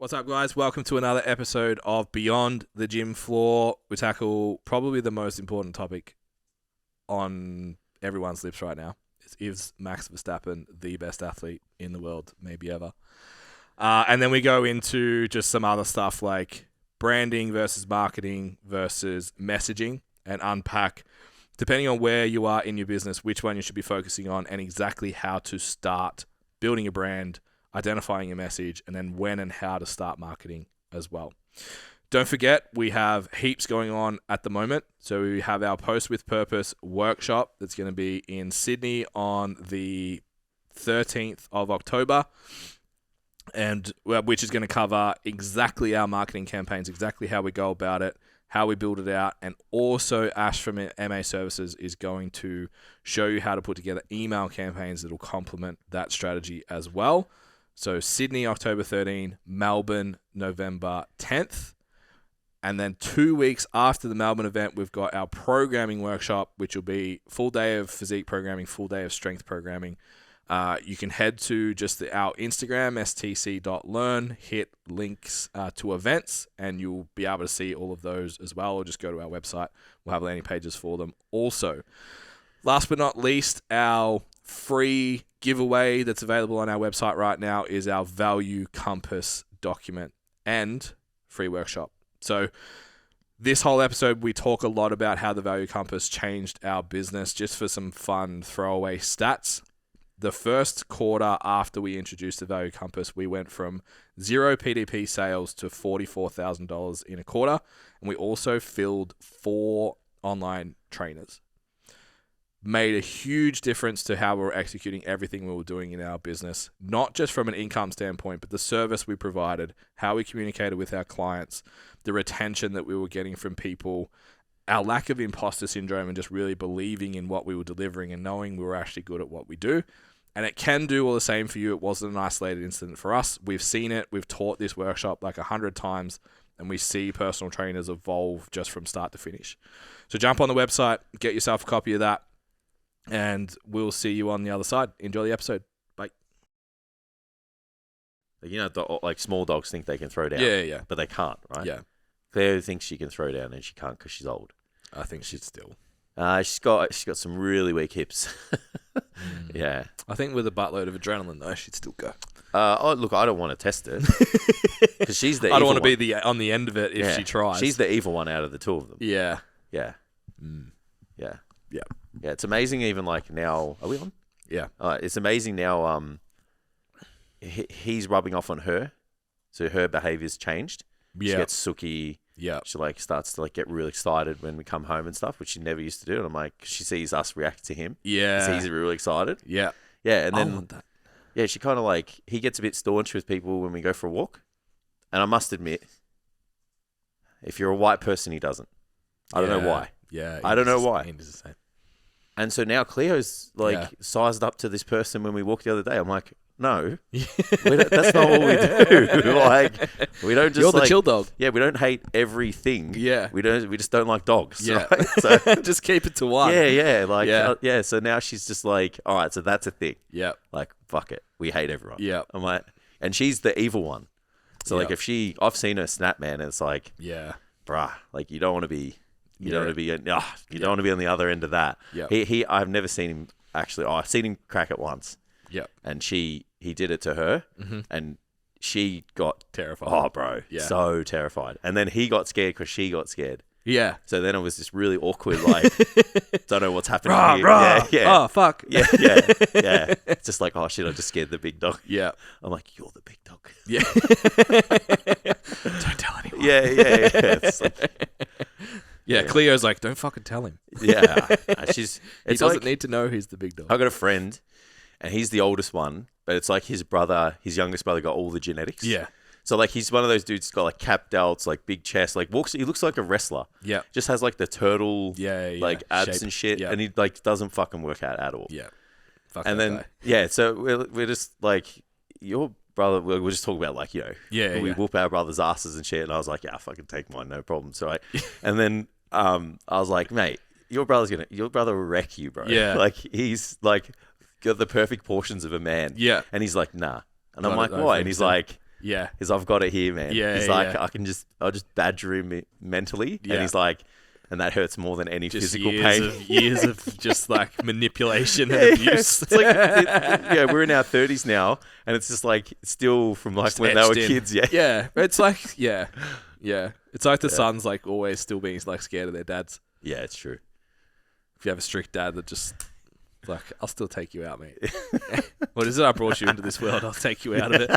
What's up, guys? Welcome to another episode of Beyond the Gym Floor. We tackle probably the most important topic on everyone's lips right now. Is Max Verstappen the best athlete in the world, maybe ever? And then we go into just some other stuff like branding versus marketing versus messaging and unpack, depending on where you are in your business, which one you should be focusing on and exactly how to start building a brand, identifying your message, and then when and how to start marketing as well. Don't forget, we have heaps going on at the moment. So we have our Post with Purpose workshop that's going to be in Sydney on the 13th of October, and which is going to cover exactly our marketing campaigns, exactly how we go about it, how we build it out, and also Ash from MA Services is going to show you how to put together email campaigns that will complement that strategy as well. So Sydney, October 13, Melbourne, November 10th. And then 2 weeks after the Melbourne event, we've got our programming workshop, which will be full day of physique programming, full day of strength programming. You can head to just our Instagram, stc.learn, hit links to events, and you'll be able to see all of those as well, or just go to our website. We'll have landing pages for them also. Last but not least, our free giveaway that's available on our website right now is our Value Compass document and free workshop. So this whole episode, we talk a lot about how the Value Compass changed our business. Just for some fun throwaway stats, the first quarter after we introduced the Value Compass, we went from 0 PDP sales to $44,000 in a quarter. And we also filled 4 online trainers. Made a huge difference to how we're executing everything we were doing in our business, not just from an income standpoint, but the service we provided, how we communicated with our clients, the retention that we were getting from people, our lack of imposter syndrome and just really believing in what we were delivering and knowing we were actually good at what we do. And it can do all the same for you. It wasn't an isolated incident for us. We've seen it. We've taught this workshop like 100 times, and we see personal trainers evolve just from start to finish. So jump on the website, get yourself a copy of that, and we'll see you on the other side. Enjoy the episode. Bye. You know, like small dogs think they can throw down. Yeah. But they can't, right? Yeah. Claire thinks she can throw down and she can't because she's old. I think she's still. She's got some really weak hips. Yeah. I think with a buttload of adrenaline, though, she'd still go. Look, I don't want to test it. Because she's the I don't evil want to be on the end of it if she tries. She's the evil one out of the two of them. Yeah. Yeah. Yeah. Yeah, it's amazing even like now. Are we on? Yeah. It's amazing now he's rubbing off on her. So her behavior's changed. Yeah. She gets sooky. Yeah. She like starts to like get really excited when we come home and stuff, which she never used to do. And I'm like, she sees us react to him. Yeah. So he's really excited. Yeah. Yeah. And I then want that. yeah, she kind of like, he gets a bit staunch with people when we go for a walk. And I must admit, if you're a white person, he doesn't. I don't know why. Yeah. I don't know why. He does the same. And so now Cleo's like sized up to this person when we walked the other day. I'm like, no, that's not what we do. Like, we don't just You're the chill dog. Yeah, we don't hate everything. Yeah. We just don't like dogs. Yeah. Right? So just keep it to one. yeah. Like, so now she's just like, all right, so that's a thing. Yeah. Like, fuck it. We hate everyone. Yeah. I'm like, and she's the evil one. So like, I've seen her snap, man, and it's like, yeah, bruh, like you don't want to be. You don't want to be. You don't want to be on the other end of that. Yeah. I've never seen him actually. I've seen him crack it once. Yeah. And he did it to her, and she got terrified. Oh, bro, Yeah. so terrified. And then he got scared because she got scared. Yeah. So then it was just really awkward. Like, don't know what's happening here. Rah. Yeah. Oh fuck. Yeah. It's just like, oh shit, I just scared the big dog. Yeah. I'm like, you're the big dog. Yeah. Don't tell anyone. Yeah. It's like, yeah. Cleo's like, don't fucking tell him. yeah. He doesn't need to know he's the big dog. I got a friend, and he's the oldest one, but it's like his youngest brother got all the genetics. Yeah. So like he's one of those dudes who's got like cap delts, like big chest, like he looks like a wrestler. Yeah. Just has like the turtle like abs shape. and shit. Yeah. And he like doesn't fucking work out at all. Yeah. Fuck And that then guy. so we're just like, your brother, we're just talking about like, we whoop our brothers' asses and shit, and I was like, yeah, I fucking take mine, no problem. So and then I was like, mate, your brother will wreck you, bro. Yeah. Like he's like got the perfect portions of a man. Yeah. And he's like, nah. And Got I'm it, like, I why? think And he's so. like, Yeah. He's, I've got it here, man. Yeah, he's like, I'll just badger him mentally. Yeah. And he's like, and that hurts more than any just physical pain. Years of just like manipulation and abuse. It's like, we're in our 30s now, and it's just like still from like just when they were kids. Yeah. Yeah. It's like, yeah. It's like the sons like always still being like scared of their dads. Yeah, it's true. If you have a strict dad that just like, I'll still take you out, mate. What is it? I brought you into this world. I'll take you out of it.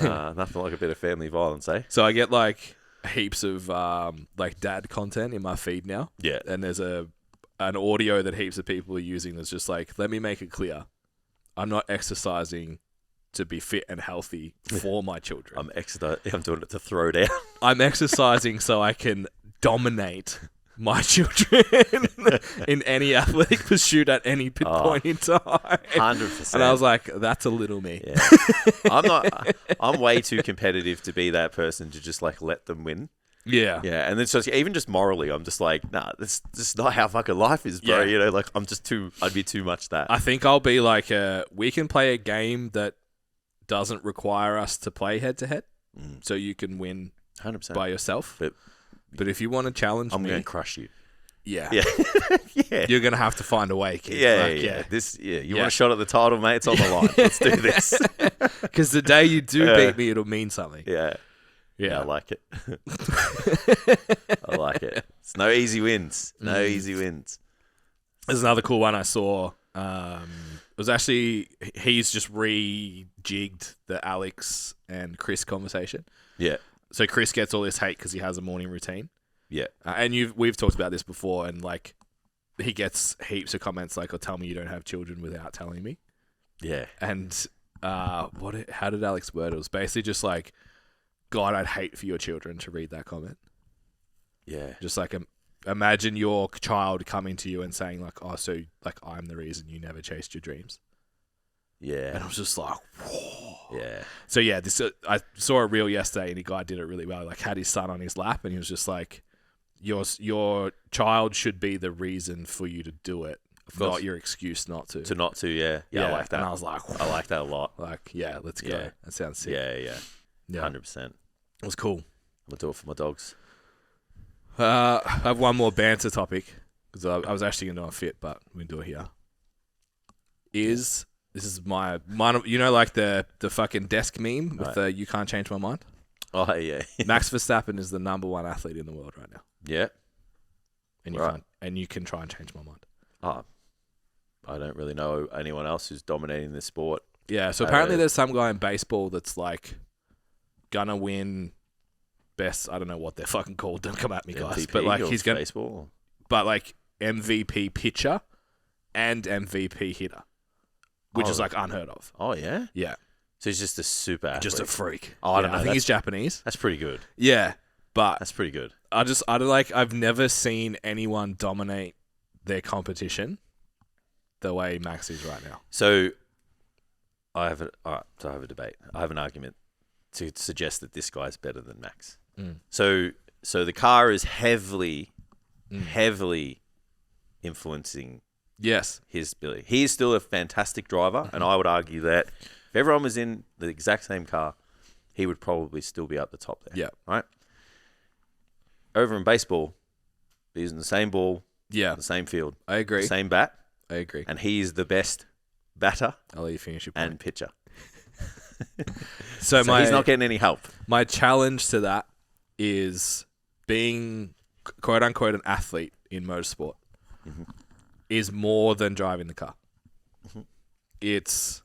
Nothing like a bit of family violence, eh? So I get like heaps of like dad content in my feed now. Yeah. And there's an audio that heaps of people are using that's just like, let me make it clear. I'm not exercising to be fit and healthy for my children. I'm doing it to throw down. I'm exercising so I can dominate my children in any athletic pursuit at any point in time. 100%. And I was like, that's a little me. Yeah. I'm way too competitive to be that person to just like let them win. Yeah. Yeah. And then so even just morally, I'm just like, nah, that's just not how fucking life is, bro. Yeah. You know, like I'd be too much that. I think I'll be like, we can play a game that doesn't require us to play head to head. So you can win 100% by yourself. But if you want to challenge me, I'm going to crush you. Yeah. Yeah. You're going to have to find a way, kid. You want a shot at the title, mate? It's on the line. Let's do this. Because the day you do beat me, it'll mean something. Yeah. Yeah. I like it. I like it. It's no easy wins. No easy wins. There's another cool one I saw. It was actually, he's just rejigged the Alex and Chris conversation. Yeah. So Chris gets all this hate because he has a morning routine. Yeah. And we've talked about this before, and like he gets heaps of comments like, "Oh, tell me you don't have children without telling me." Yeah. And how did Alex word it? It was basically just like, God, I'd hate for your children to read that comment. Yeah. Just like imagine your child coming to you and saying like, "Oh, so like I'm the reason you never chased your dreams." Yeah. And I was just like, whoa. Yeah. So yeah, this I saw a reel yesterday, and the guy did it really well. Like had his son on his lap, and he was just like, "Your child should be the reason for you to do it, not your excuse not to." Yeah. I like that. And I was like, I like that a lot. Like, yeah, let's go. Yeah. That sounds sick. Yeah. 100%. It was cool. I'll do it for my dogs. I have one more banter topic because I was actually going to do a fit, but we can do it here. This is my you know, like the fucking desk meme with the "you can't change my mind." Oh yeah. Max Verstappen is the number one athlete in the world right now. Yeah. And you can try and change my mind. Oh, I don't really know anyone else who's dominating this sport. Yeah. So apparently there's some guy in baseball that's like gonna win best. I don't know what they're fucking called. Don't come at me, guys. MVP, but like he's gonna baseball. But like MVP pitcher and MVP hitter. Which is like unheard of. Oh, yeah? Yeah. So he's just a super athlete. Just a freak. Oh, I don't know. I think he's Japanese. That's pretty good. Yeah. But that's pretty good. I've never seen anyone dominate their competition the way Max is right now. So I have a debate. I have an argument to suggest that this guy's better than Max. So the car is heavily influencing his ability. He is still a fantastic driver, and I would argue that if everyone was in the exact same car, he would probably still be up the top there. Yeah. Right? Over in baseball, they're using the same ball, the same field. I agree. The same bat. I agree. And he is the best batter I'll let you finish your point. and pitcher. So he's not getting any help. My challenge to that is being, quote unquote, an athlete in motorsport is more than driving the car. It's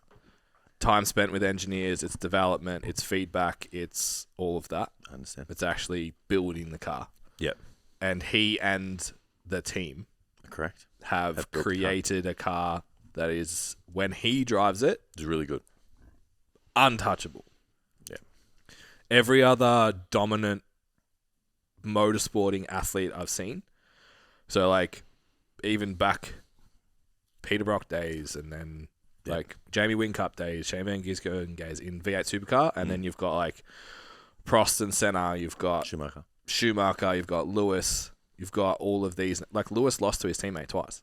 time spent with engineers, it's development, it's feedback, it's all of that. I understand. It's actually building the car. Yep. And he and the team have created a car that is, when he drives it, it's really good. Untouchable. Yeah. Every other dominant motorsporting athlete I've seen, so like even back Peterbrock days, and then like Jamie Whincup days, Shane Van Gisbergen days in V8 Supercar, and then you've got like Prost and Senna, you've got Schumacher, you've got Lewis, you've got all of these. Like Lewis lost to his teammate twice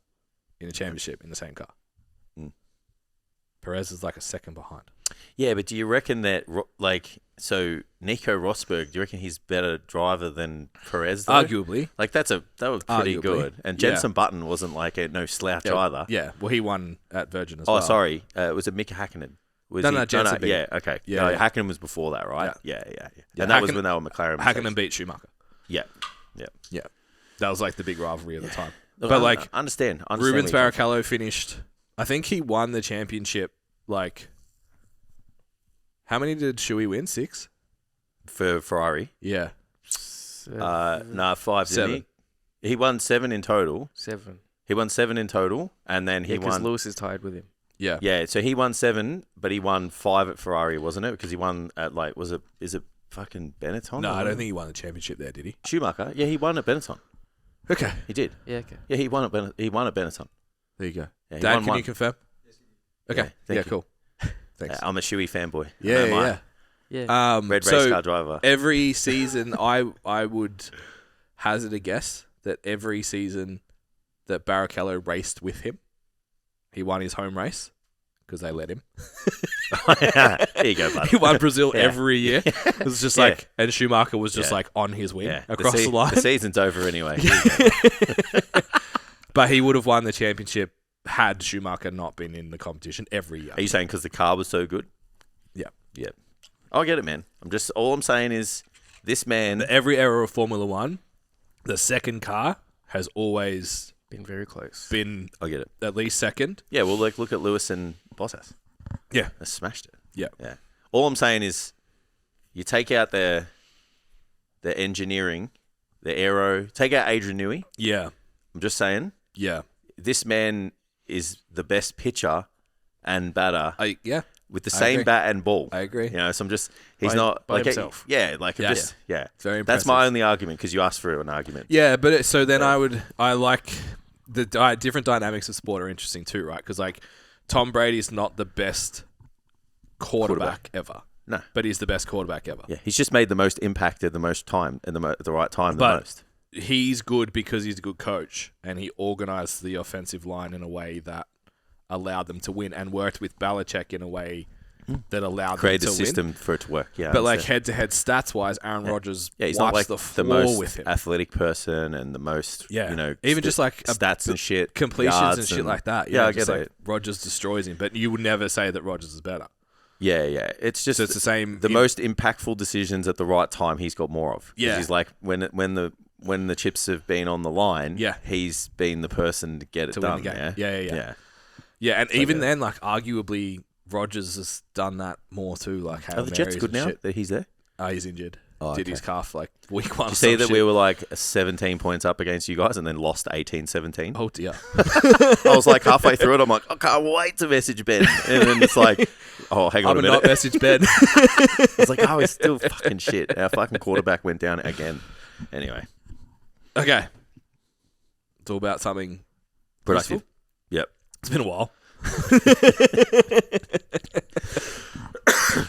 in a championship in the same car. Perez is like a second behind. Yeah, but do you reckon that, so Nico Rosberg, do you reckon he's better driver than Perez, though? Arguably. Like, that was pretty good. And Jenson Button wasn't like no slouch either. Yeah, well, he won at Virgin as well. Oh, sorry. Was it Mika Hakkinen? No, Jenson beat. Yeah, okay. Yeah, no, yeah. Hakkinen was before that, right? Yeah. And that was when they were McLaren. Hakkinen beat Schumacher. Yeah. That was like the big rivalry at the time. Look, but like, understand Rubens Barrichello finished, I think he won the championship, like, how many did Shuey win? 6? For Ferrari? Yeah. 5, 7. didn't he? He won 7 in total. 7. He won 7 in total, and then he because won... Lewis is tied with him. Yeah. Yeah, so he won 7, but he won 5 at Ferrari, wasn't it? Because he won at, is it fucking Benetton? No, I don't think he won the championship there, did he? Schumacher? Yeah, he won at Benetton. Okay. He did. Yeah, okay. Yeah, he won at Benetton. There you go. Yeah, Dad, can you confirm? Okay. Yeah, thank you. Cool. Thanks. I'm a Shuey fanboy. Yeah. Red race car driver. Every season, I would hazard a guess that every season that Barrichello raced with him, he won his home race because they let him. There you go, bud. He won Brazil every year. It was just like, and Schumacher was just like on his win across the line. The season's over anyway. But he would have won the championship had Schumacher not been in the competition every year. Are you saying because the car was so good? Yeah. I get it, man. All I'm saying is this man... Every era of Formula One, the second car has always been very close. I get it. At least second. Yeah, well, look at Lewis and Bottas. Yeah. They smashed it. Yeah. All I'm saying is you take out the engineering, the aero, take out Adrian Newey. Yeah. I'm just saying. Yeah. This man is the best pitcher and batter. With the same bat and ball. I agree. You know, so he's not by like himself. Yeah. It's very impressive. That's my only argument because you asked for an argument. Yeah, but I like the different dynamics of sport are interesting too, right? Because like Tom Brady's not the best quarterback ever. No, but he's the best quarterback ever. Yeah, he's just made the most impact at the most time and the right time the most. He's good because he's a good coach and he organized the offensive line in a way that allowed them to win and worked with Belichick in a way that allowed them to win. Create a system for it to work, yeah. But like head-to-head stats-wise, Aaron Rodgers he's wipes not like the floor the most with him. athletic person and the most, even just like stats and shit, completions and shit like that. I get it. Rodgers destroys him, but you would never say that Rodgers is better. Yeah. It's just it's the same. The most impactful decisions at the right time, he's got more of. Yeah, he's like when the chips have been on the line. Yeah, he's been the person to get it done. Win the game. Yeah, and even then, like arguably, Rodgers has done that more too. Like, are the Jets good now that he's there? He's injured. Did his calf like week 1. Did you see that we were like 17 points up against you guys and then lost 18-17? Oh dear. I was like halfway through it. I'm like, I can't wait to message Ben. And then it's like, oh, hang on a minute. I'm not message Ben. I was like, it's still fucking shit. Our fucking quarterback went down again. Anyway. Okay. It's all about something productive. Yep. It's been a while.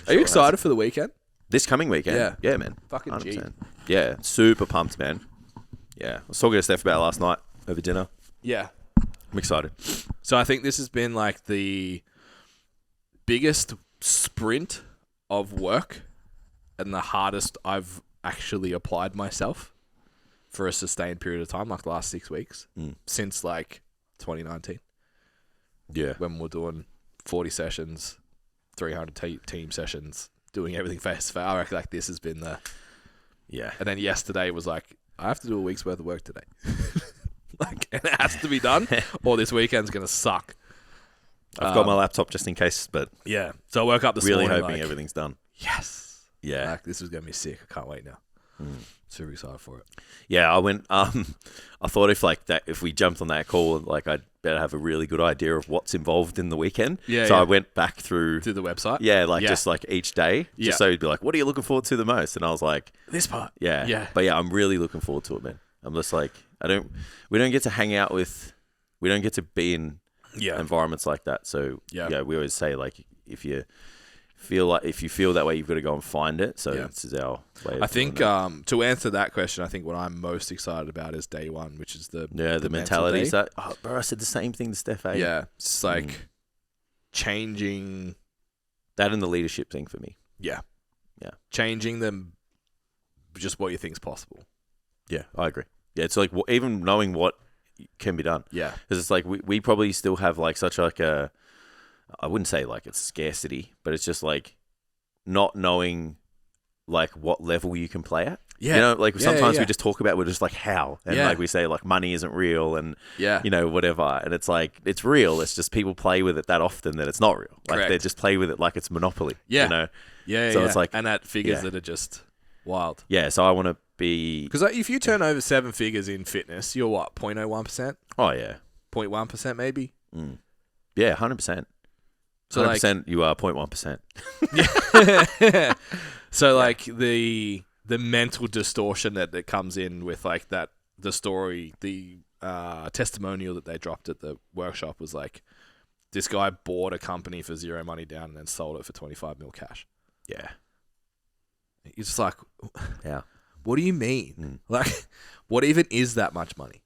Are you excited for the weekend? This coming weekend? Yeah. Yeah, man. Fucking 100%. G. Yeah. Super pumped, man. Yeah. I was talking to Steph about last night over dinner. Yeah. I'm excited. So I think this has been like the biggest sprint of work and the hardest I've actually applied myself for a sustained period of time, like the last 6 weeks, since like 2019. Yeah. When we're doing 40 sessions, 300 team sessions, doing everything face to face. I reckon like this has been the... Yeah. And then yesterday was like, I have to do a week's worth of work today. Like, and it has to be done or this weekend's going to suck. I've got my laptop just in case, but... Yeah. So I woke up this morning really hoping like, everything's done. Yes. Yeah. Like, this is going to be sick. I can't wait now. Super excited for it. Yeah, I went. I thought if we jumped on that call, like I'd better have a really good idea of what's involved in the weekend. Yeah. So I went back through the website. Yeah, just like each day, just so you'd be like, "What are you looking forward to the most?" And I was like, "This part." Yeah. Yeah. But yeah, I'm really looking forward to it, man. I'm just like, we don't get to hang out with, we don't get to be in environments like that. So yeah, we always say like if you feel that way, you've got to go and find it. So this is our way. I think to answer that question, I think what I'm most excited about is day one, which is the mentality. So, bro, I said the same thing to Steph. Yeah, it's like changing That and the leadership thing for me. Yeah. Yeah. Changing them, just what you think is possible. Yeah, I agree. Yeah, it's like even knowing what can be done. Yeah. Because it's like we probably still have like such like a, I wouldn't say like it's scarcity, but it's just like not knowing like what level you can play at. Yeah. You know, like sometimes we just talk about, we're just like how. And like we say like money isn't real and, you know, whatever. And it's like, it's real. It's just people play with it that often that it's not real. Like Correct. they just play with it like it's Monopoly. Yeah. You know? Yeah. So it's like. And at figures that are just wild. Yeah. So I want to be. Because like, if you turn over 7 figures in fitness, you're what? 0.01%? Oh, yeah. 0.1% maybe? Yeah, 100%. So 100% like, you are 0.1%. Yeah. So like the mental distortion that comes in with like that, the story, the testimonial that they dropped at the workshop was like, this guy bought a company for 0 money down and then sold it for 25 mil cash. Yeah. It's just like, yeah. What do you mean? Like, what even is that much money?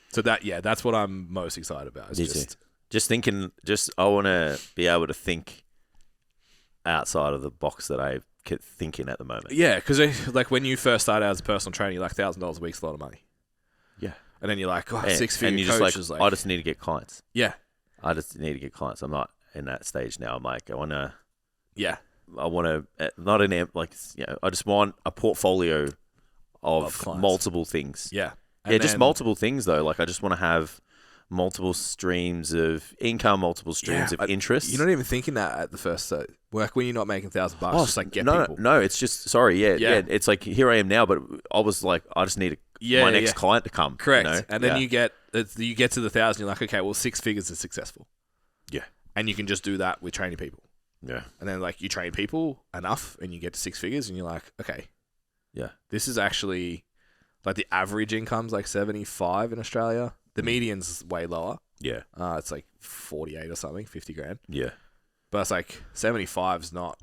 So that's what I'm most excited about. It's just thinking, I want to be able to think outside of the box that I think in at the moment. Yeah, because like when you first started out as a personal trainer, you're like $1,000 a week's a lot of money. Yeah. And then you're like, 6-figure and you're coach just is like, I just need to get clients. Yeah. I just need to get clients. I'm not in that stage now. I'm like, I want to, not an amp, like, you know, I just want a portfolio of multiple things. Yeah. And just multiple things though. Like I just want to have multiple streams of income, multiple streams of interest. You're not even thinking that at the first work when you're not making $1,000. Just like get people. No, it's just yeah. It's like here I am now, but I was like, I just need my next client to come. Correct. You know? And then you get to the 1,000. You're like, okay, well, 6 figures is successful. Yeah. And you can just do that with training people. Yeah. And then like you train people enough, and you get to 6 figures, and you're like, okay, this is actually like the average income's like 75 in Australia. The median's way lower. Yeah. It's like 48 or something, 50 grand. Yeah. But it's like 75 is not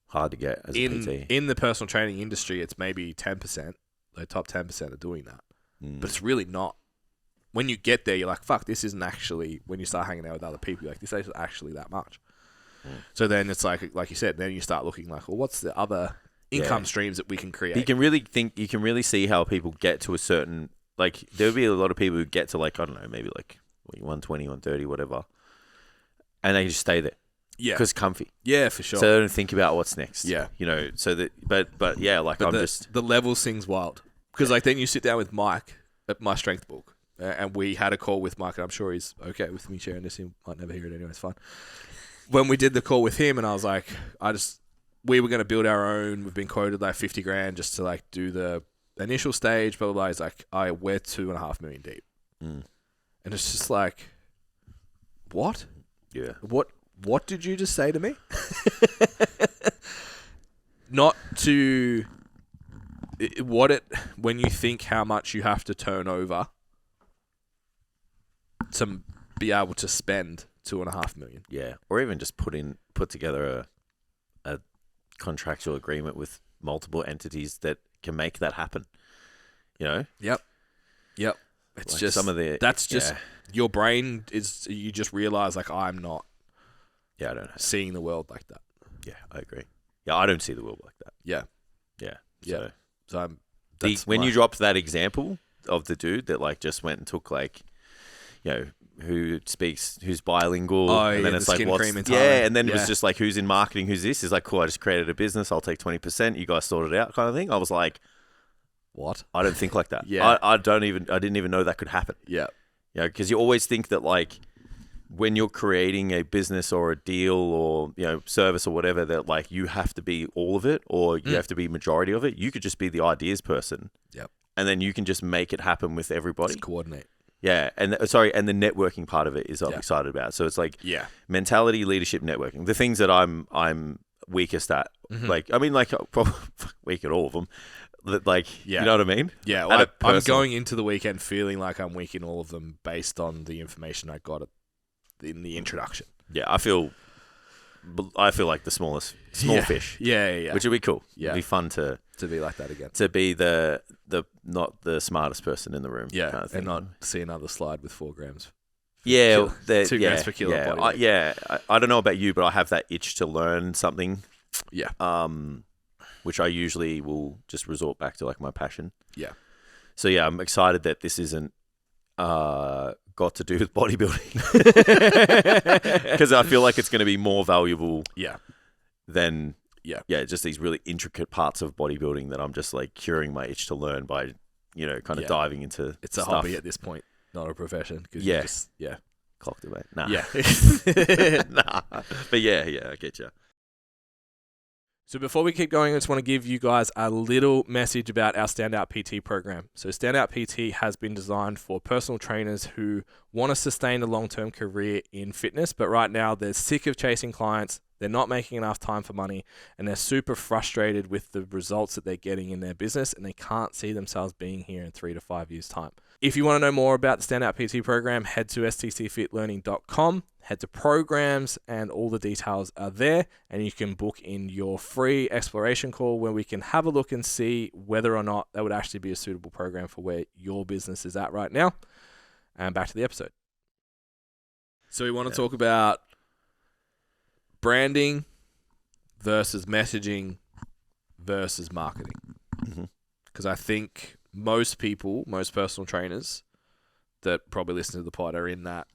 hard to get as a PT. In the personal training industry, it's maybe 10%. The top 10% are doing that. But it's really not. When you get there, you're like, fuck, this isn't actually, when you start hanging out with other people, you're like, this isn't actually that much. So then it's like you said, then you start looking like, well, what's the other income streams that we can create? You can really see how people get to a certain, like, there'll be a lot of people who get to like, I don't know, maybe like 120, 130, whatever. And they just stay there. Yeah. Because comfy. Yeah, for sure. So they don't think about what's next. Yeah. You know, so that, but yeah, like the level thing's wild. Because like then you sit down with Mike at my strength book, and we had a call with Mike, and I'm sure he's okay with me sharing this. He might never hear it anyway, it's fine. When we did the call with him, and I was like, we were going to build our own. We've been quoted like 50 grand just to like do the initial stage, blah, blah, blah. He's like, we're 2.5 million deep. And it's just like, what? Yeah. What did you just say to me? Not to when you think how much you have to turn over to be able to spend 2.5 million. Yeah. Or even just put together a contractual agreement with multiple entities that can make that happen. You know? Yep. It's like just your brain is, you just realize like I'm not I don't know. Seeing the world like that. Yeah, I agree. Yeah, I don't see the world like that. Yeah. So when you dropped that example of the dude that like just went and took like, you know, who's bilingual, and then it's like and then it was just like who's in marketing, who's this? Is like, cool, I just created a business, I'll take 20%, you guys sort it out, kind of thing. I was like, what? I don't think like that. I didn't even know that could happen. Yeah. You know, because you always think that like when you're creating a business or a deal or, you know, service or whatever, that like you have to be all of it or you have to be majority of it. You could just be the ideas person. Yep. And then you can just make it happen with everybody. Just coordinate. Yeah. And the networking part of it is I'm excited about. So it's like mentality, leadership, networking. The things that I'm weakest at. Like, I mean, like probably weak at all of them. Like, you know what I mean? Yeah. Well, I'm going into the weekend feeling like I'm weak in all of them based on the information I got in the introduction. Yeah, I feel like the small fish. Yeah. Which would be cool. Yeah. It'd be fun to be like that again. To be the not the smartest person in the room. Yeah, kind of thing. and not see another slide with 4 grams Yeah, $2,000 per kilo. I don't know about you, but I have that itch to learn something. Yeah. Which I usually will just resort back to like my passion. Yeah. So yeah, I'm excited that this isn't got to do with bodybuilding because I feel like it's going to be more valuable. Yeah. Than just these really intricate parts of bodybuilding that I'm just like curing my itch to learn by, kind of diving into. It's a hobby at this point, not a profession. Clocked it, mate. Nah. Yeah. Nah. But I get you. So before we keep going, I just want to give you guys a little message about our Standout PT program. So Standout PT has been designed for personal trainers who want to sustain a long-term career in fitness, but right now they're sick of chasing clients, they're not making enough time for money, and they're super frustrated with the results that they're getting in their business, and they can't see themselves being here in 3 to 5 years' time. If you want to know more about the Standout PT program, head to stcfitlearning.com, head to programs, and all the details are there, and you can book in your free exploration call where we can have a look and see whether or not that would actually be a suitable program for where your business is at right now. And back to the episode. So we want to talk about branding versus messaging versus marketing. Because I think most people, most personal trainers that probably listen to the pod are in that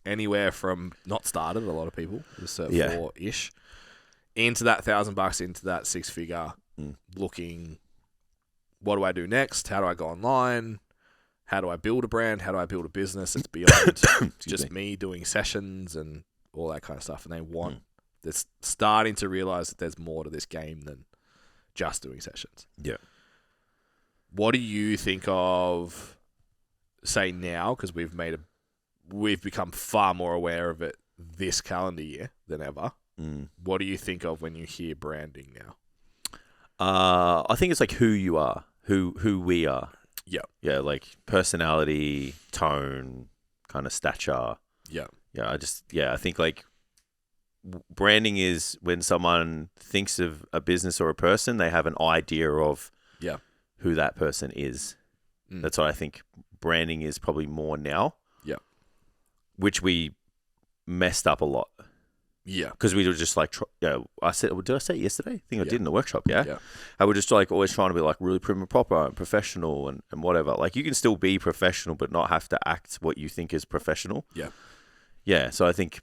anywhere from not started, a lot of people, just 4-ish, into that $1,000, into that 6-figure, looking, what do I do next? How do I go online? How do I build a brand? How do I build a business? It's beyond just me doing sessions and all that kind of stuff. And they're starting to realize that there's more to this game than just doing sessions. Yeah. What do you think of, say now, because we've become far more aware of it this calendar year than ever. What do you think of when you hear branding now? I think it's like who you are, who we are. Yeah. Yeah, like personality, tone, kind of stature. Yeah. Yeah, I think like branding is when someone thinks of a business or a person, they have an idea of who that person is. That's what I think branding is probably more now. Yeah. Which we messed up a lot. Yeah. Because we were just like, did I say it yesterday? I think I did in the workshop, yeah? I was just like always trying to be like really prim and proper and professional and whatever. Like you can still be professional but not have to act what you think is professional. Yeah. Yeah, so I think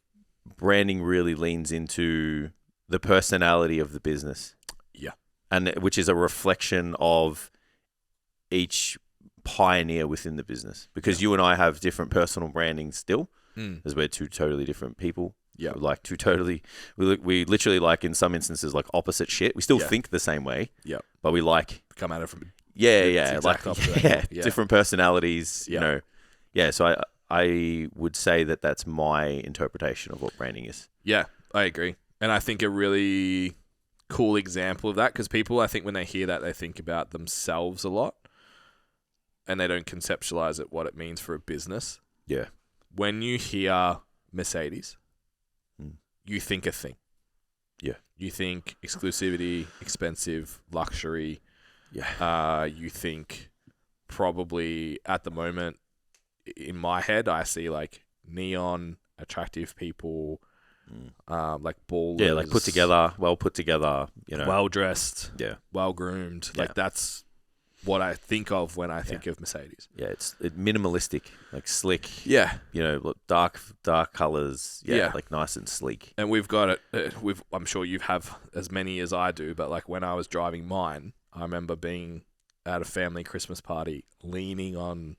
branding really leans into the personality of the business. Yeah. And which is a reflection of each pioneer within the business. Because you and I have different personal branding still, as we're two totally different people. Yeah, like we literally like in some instances like opposite shit. We still think the same way. Yeah, but we like come at it from different personalities. You know, So I would say that that's my interpretation of what branding is. Yeah, I agree, and I think a really cool example of that because people, I think when they hear that, they think about themselves a lot, and they don't conceptualize it what it means for a business. Yeah, when you hear Mercedes. You think a thing. Yeah. You think exclusivity, expensive, luxury. Yeah. You think probably at the moment, in my head, I see like neon, attractive people, like ballers. Yeah, like well put together, well dressed, well groomed. Yeah. Like that's what I think of when I think of Mercedes. Yeah, it's minimalistic, like slick. Yeah. Dark colors. Yeah, like nice and sleek. And we've got it. I'm sure you have as many as I do, but like when I was driving mine, I remember being at a family Christmas party, leaning on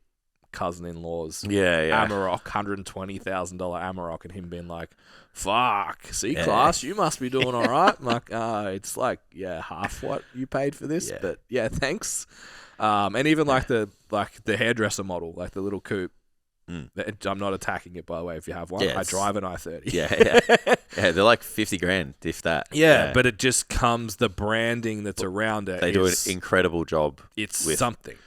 cousin-in-law's Amarok, $120,000 Amarok, and him being like, "Fuck, C-Class, you must be doing all right." I'm like, it's like half what you paid for this, but thanks. And even like the hairdresser model, like the little coupe. I'm not attacking it, by the way. If you have one, I drive an i30. Yeah, they're like $50,000, if that. Yeah, but it just comes the branding that's around it. They do an incredible job. It's something.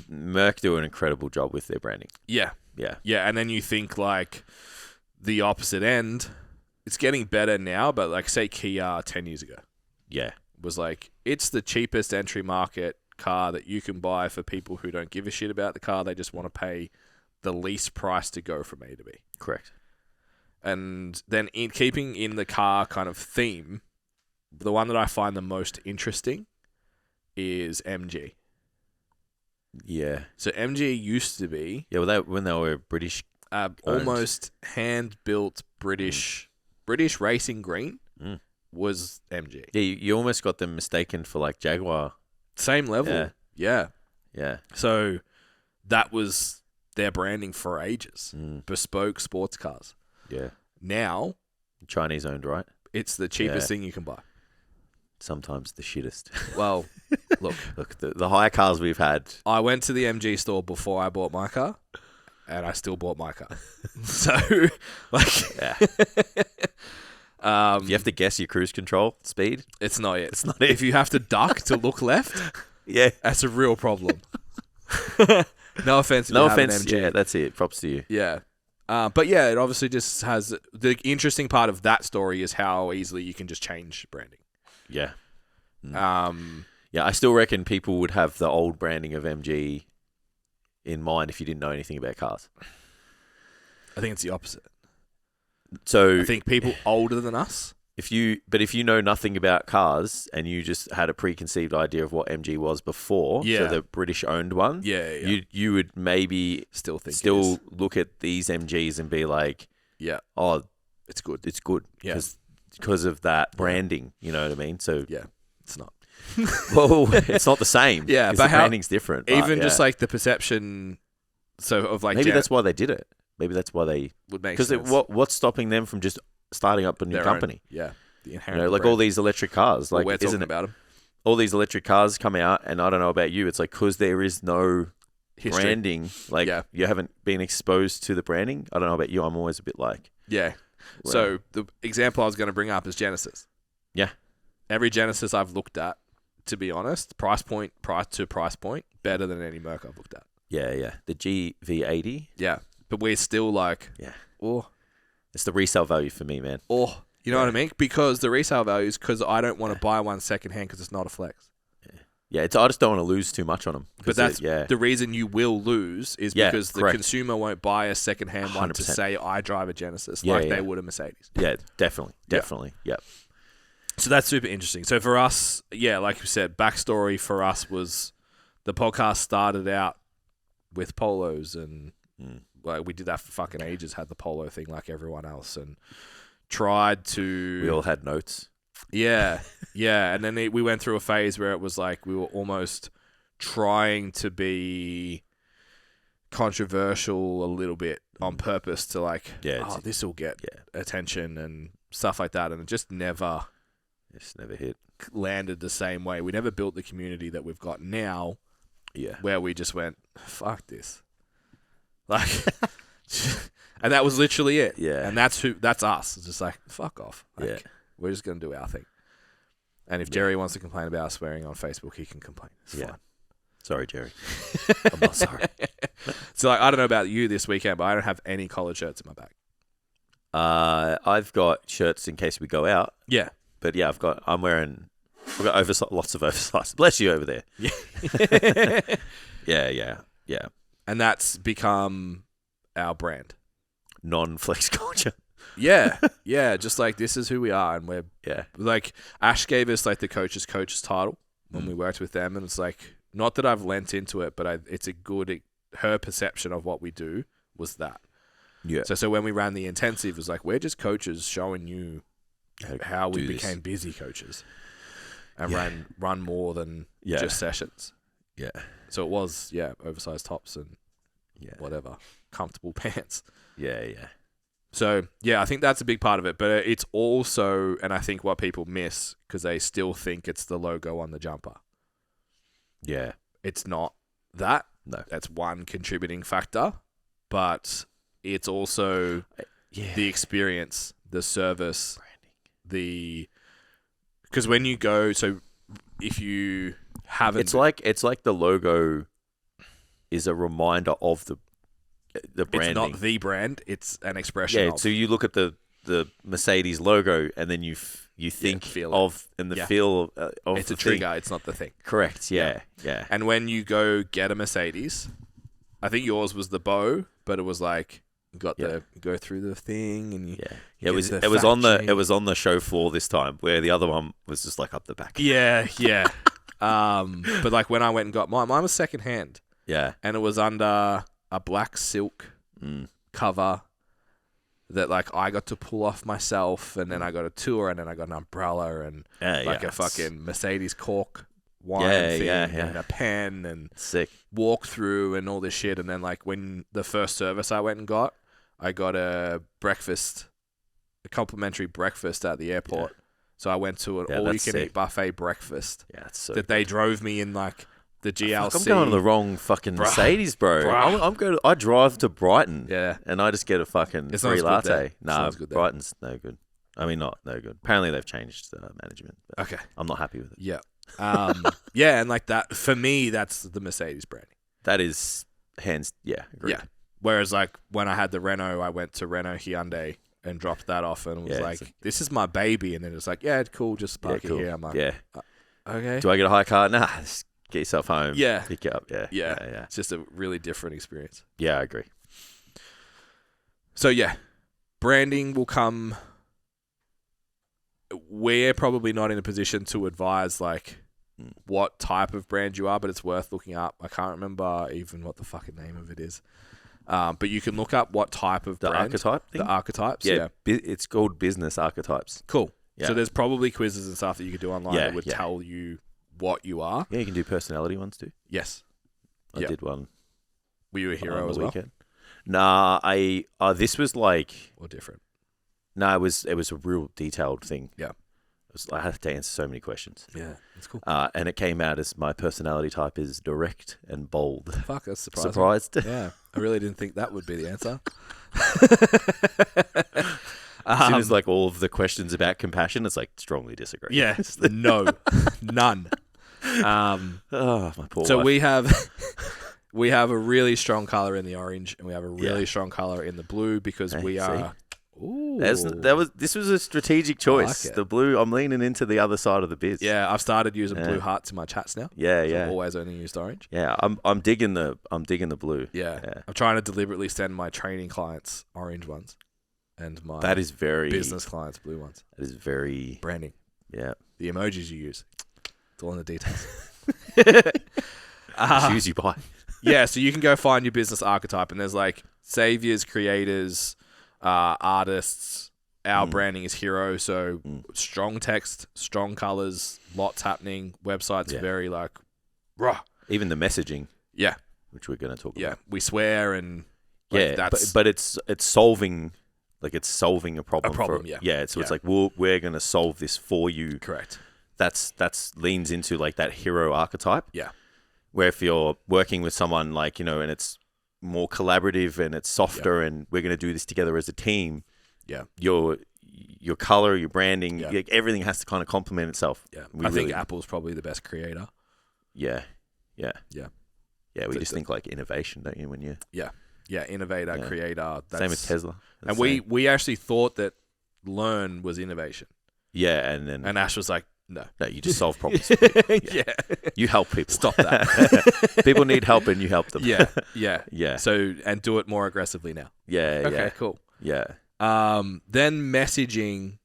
Merc do an incredible job with their branding. Yeah, and then you think like the opposite end. It's getting better now, but like say Kia 10 years ago, was like it's the cheapest entry market car that you can buy for people who don't give a shit about the car. They just want to pay the least price to go from A to B. Correct. And then in keeping in the car kind of theme, the one that I find the most interesting is MG. Yeah. So MG used to be... Yeah, well, when they were British... almost hand-built British racing green was MG. Yeah, you almost got them mistaken for like Jaguar. Same level. Yeah. So that was their branding for ages. Bespoke sports cars. Yeah. Now... Chinese owned, right? It's the cheapest thing you can buy. Sometimes the shittest. Well, look, the higher cars we've had. I went to the MG store before I bought my car, and I still bought my car. So, like, if you have to guess your cruise control speed, it's not it. It's not it. If you have to duck to look left, that's a real problem. No offense. No offense. Yeah, that's it. Props to you. Yeah. But yeah, it obviously just has the interesting part of that story is how easily you can just change branding. Yeah. Yeah, I still reckon people would have the old branding of MG in mind if you didn't know anything about cars. I think it's the opposite. So I think people older than us, if you know nothing about cars and you just had a preconceived idea of what MG was before, so the British owned one, you would maybe still look at these MGs and be like, oh, it's good. Yeah. Because of that branding, you know what I mean? So it's not. Well, it's not the same. Yeah, but the branding's different. Even just like the perception, of like maybe that's why they did it. Maybe that's why they would make sense. Because what's stopping them from just starting up a new company? The inherent like brand. All these electric cars, like we're talking about them. All these electric cars come out, and I don't know about you, it's like because there is no history. Branding, like you haven't been exposed to the branding. I don't know about you. I'm always a bit like Well, so the example I was going to bring up is Genesis. Yeah. Every Genesis I've looked at, to be honest, price point, better than any Merc I've looked at. Yeah. The GV80. Yeah. But we're still like, it's the resale value for me, man. You know what I mean? Because the resale value is because I don't want to buy one secondhand because it's not a flex. Yeah, I just don't want to lose too much on them. But that's the reason you will lose is because the consumer won't buy a secondhand one to say, I drive a Genesis like they would a Mercedes. Yeah, definitely. Yep. So that's super interesting. So for us, like you said, backstory for us was the podcast started out with polos and like we did that for fucking ages, had the polo thing like everyone else and tried to... We all had notes. Yeah. And then we went through a phase where it was like we were almost trying to be controversial a little bit on purpose to like, this will get attention and stuff like that. And it just never hit. Landed the same way. We never built the community that we've got now. Yeah. Where we just went, fuck this. Like, and that was literally it. Yeah. And that's us. It's just like, fuck off. Like, we're just going to do our thing. And if Jerry wants to complain about us swearing on Facebook, he can complain. It's fine. Sorry, Jerry. I'm not sorry. So, like, I don't know about you this weekend, but I don't have any collared shirts in my bag. I've got shirts in case we go out. Yeah. But yeah, I've got lots of oversized. Bless you over there. Yeah. Yeah. And that's become our brand. Non-flex culture. Yeah. Just like this is who we are, and we're like Ash gave us like the coach's title when we worked with them, and it's like not that I've lent into it, but it's a good her perception of what we do was that. Yeah. So when we ran the intensive, it was like we're just coaches showing you how we became busy coaches and run more than just sessions. Yeah. So it was oversized tops and whatever comfortable pants. Yeah. So, I think that's a big part of it. But it's also, and I think what people miss, because they still think it's the logo on the jumper. Yeah. It's not that. No. That's one contributing factor. But it's also the experience, the service, because when you go, so if you haven't... It's like the logo is a reminder of the branding. It's not the brand, it's an expression of. So you look at the Mercedes logo and then you think feel of it's a trigger, thing. It's not the thing. Correct, yeah. And when you go get a Mercedes, I think yours was the bow but it was like you got the go through the thing and it was on the show floor this time, where the other one was just like up the back. Yeah. But like when I went and got mine was secondhand. Yeah, and it was under a black silk cover that like I got to pull off myself, and then I got a tour, and then I got an umbrella and a fucking Mercedes cork wine thing and a pen and sick walk through and all this shit. And then like when the first service I went and got, I got a complimentary breakfast at the airport. So I went to an all-you-can-eat buffet breakfast. Yeah, it's so that they drove me in like the GLC. I'm going to the wrong fucking Mercedes, bro. I drive to Brighton. Yeah. And I just get a fucking free latte. No, Brighton's no good. I mean, not no good. Apparently, they've changed management. Okay. I'm not happy with it. Yeah. And like that, for me, that's the Mercedes branding. That is agreed. Yeah. Whereas like when I had the Renault, I went to Renault Hyundai and dropped that off and was like, this is my baby. And then it's like, yeah, cool, just park it here. I'm like, okay. Do I get a high car? Nah, just get yourself home. Yeah. Pick it up. Yeah. It's just a really different experience. Yeah, I agree. So yeah, branding will come. We're probably not in a position to advise like what type of brand you are, but it's worth looking up. I can't remember even what the fucking name of it is. But you can look up what type of brand. Archetype thing? The archetypes, It's called business archetypes. Cool. Yeah. So there's probably quizzes and stuff that you could do online that would tell you what you are. Yeah, you can do personality ones too. Yes. I did one. Were you a hero as well? Weekend. Nah, this was like... Or different? No, it was a real detailed thing. Yeah. I had to answer so many questions. Yeah, that's cool. And it came out as my personality type is direct and bold. Fuck, that's surprising. Surprised? Yeah, I really didn't think that would be the answer. As soon as like all of the questions about compassion, it's like strongly disagree. Yeah, no, none. My poor so wife. we have a really strong color in the orange, and we have a really strong color in the blue because we are. Ooh. This was a strategic choice. Like the blue, I'm leaning into the other side of the biz. Yeah, I've started using blue hearts in my chats now. Yeah. I've always only used orange. Yeah, I'm digging the blue. Yeah. I'm trying to deliberately send my training clients orange ones, and my business clients blue ones. That is very branding. Yeah, the emojis you use. It's all in the details. Shoes you buy. Yeah, so you can go find your business archetype, and there's like saviors, creators, artists. Our branding is hero, so strong text, strong colors, lots happening. Website's very like raw. Even the messaging, which we're going to talk about. Yeah, we swear and like, that's but it's solving a problem. So it's like we're going to solve this for you. Correct. That's leans into like that hero archetype. Yeah. Where if you're working with someone like, and it's more collaborative and it's softer and we're going to do this together as a team. Yeah. Your color, your branding, everything has to kind of complement itself. Yeah. I think Apple's probably the best creator. Yeah. Yeah. We just think like innovation, don't you? When you innovator, creator. Same as Tesla. And we actually thought that learn was innovation. Yeah, and Ash was like, no, you just solve problems. You help people. Stop that. People need help, and you help them. Yeah. So and do it more aggressively now. Yeah. Okay. Cool. Yeah. Then messaging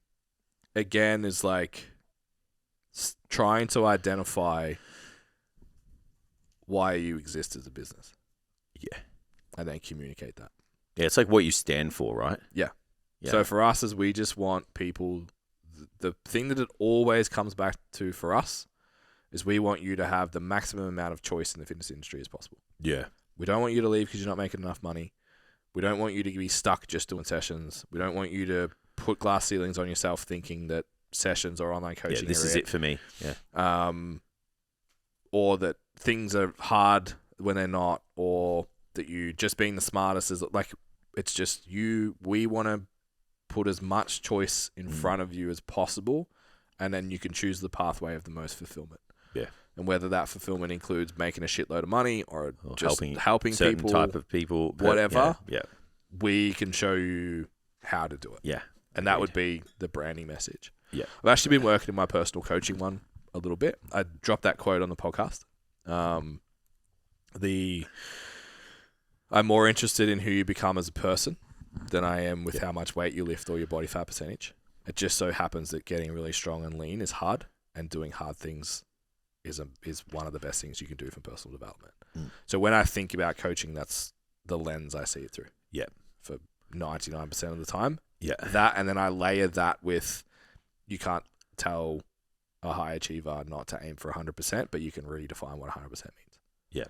again is like trying to identify why you exist as a business. Yeah. And then communicate that. Yeah, it's like what you stand for, right? Yeah. So for us, is we just want people. The thing that it always comes back to for us is we want you to have the maximum amount of choice in the fitness industry as possible. Yeah. We don't want you to leave because you're not making enough money. We don't want you to be stuck just doing sessions. We don't want you to put glass ceilings on yourself thinking that sessions or online coaching this is it for me. Yeah. Or that things are hard when they're not, or that you just being the smartest is like, it's just you. We want to put as much choice in front of you as possible, and then you can choose the pathway of the most fulfillment. Yeah. And whether that fulfillment includes making a shitload of money or just helping certain people, type of people, whatever, yeah, we can show you how to do it. Yeah. And that would be the branding message. Yeah. I've actually been working in my personal coaching one a little bit. I dropped that quote on the podcast. I'm more interested in who you become as a person than I am with how much weight you lift or your body fat percentage. It just so happens that getting really strong and lean is hard, and doing hard things is one of the best things you can do for personal development. So when I think about coaching, that's the lens I see it through. Yeah. For 99% of the time. Yeah. That, and then I layer that with, you can't tell a high achiever not to aim for 100%, but you can really define what 100% means. Yeah.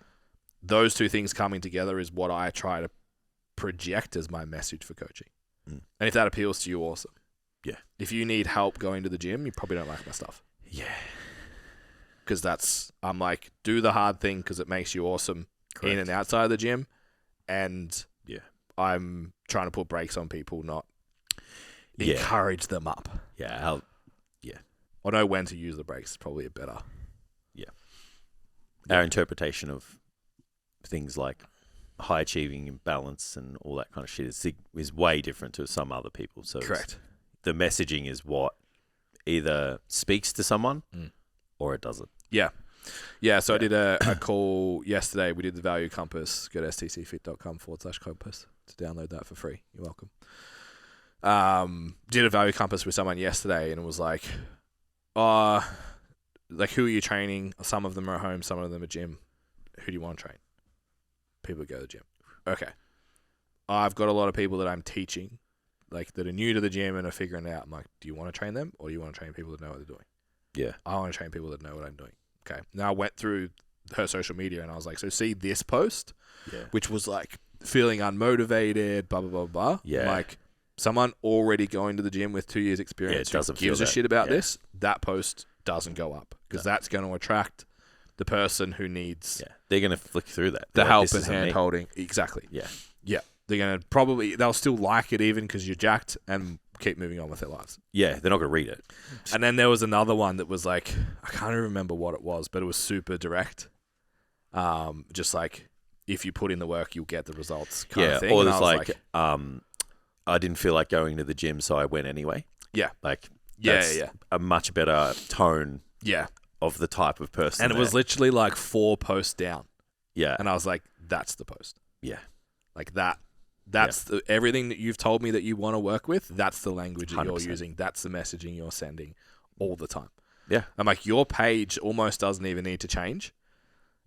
Those two things coming together is what I try to project as my message for coaching. And if that appeals to you, awesome. Yeah. If you need help going to the gym, you probably don't like my stuff. Yeah. Because I'm like, do the hard thing because it makes you awesome. Correct. In and outside of the gym. And I'm trying to put brakes on people, not encourage them up. Yeah. I know when to use the brakes is probably a better. Yeah. Our interpretation of things like high achieving and balance and all that kind of shit is way different to some other people. So correct. The messaging is what either speaks to someone or it doesn't. Yeah. Yeah, so I did a call yesterday. We did the value compass. Go to stcfit.com/compass to download that for free. You're welcome. Did a value compass with someone yesterday, and it was like, like, who are you training? Some of them are at home, some of them are gym. Who do you want to train? People that go to the gym. Okay. I've got a lot of people that I'm teaching, like, that are new to the gym and are figuring it out. I'm like, do you want to train them, or do you want to train people that know what they're doing? Yeah. I want to train people that know what I'm doing. Okay. Now I went through her social media and I was like, so see this post, which was like feeling unmotivated, blah, blah, blah, blah. Yeah. Like, someone already going to the gym with 2 years experience who gives a shit about this, that post doesn't go up because that's going to attract the person who needs they're going to flick through that. The help and hand holding. Exactly. Yeah. Yeah. They're going to they'll still like it even because you're jacked and keep moving on with their lives. Yeah, they're not going to read it. And then there was another one that was like, I can't even remember what it was, but it was super direct. Just like, if you put in the work, you'll get the results kind of thing. Or it's like, I didn't feel like going to the gym, so I went anyway. Yeah. Like, that's a much better tone of the type of person. And it was literally like 4 posts down. Yeah. And I was like, that's the post. Yeah. Like that. That's everything that you've told me that you want to work with. That's the language that 100%. you're using. That's the messaging you're sending all the time. Yeah. I'm like, your page almost doesn't even need to change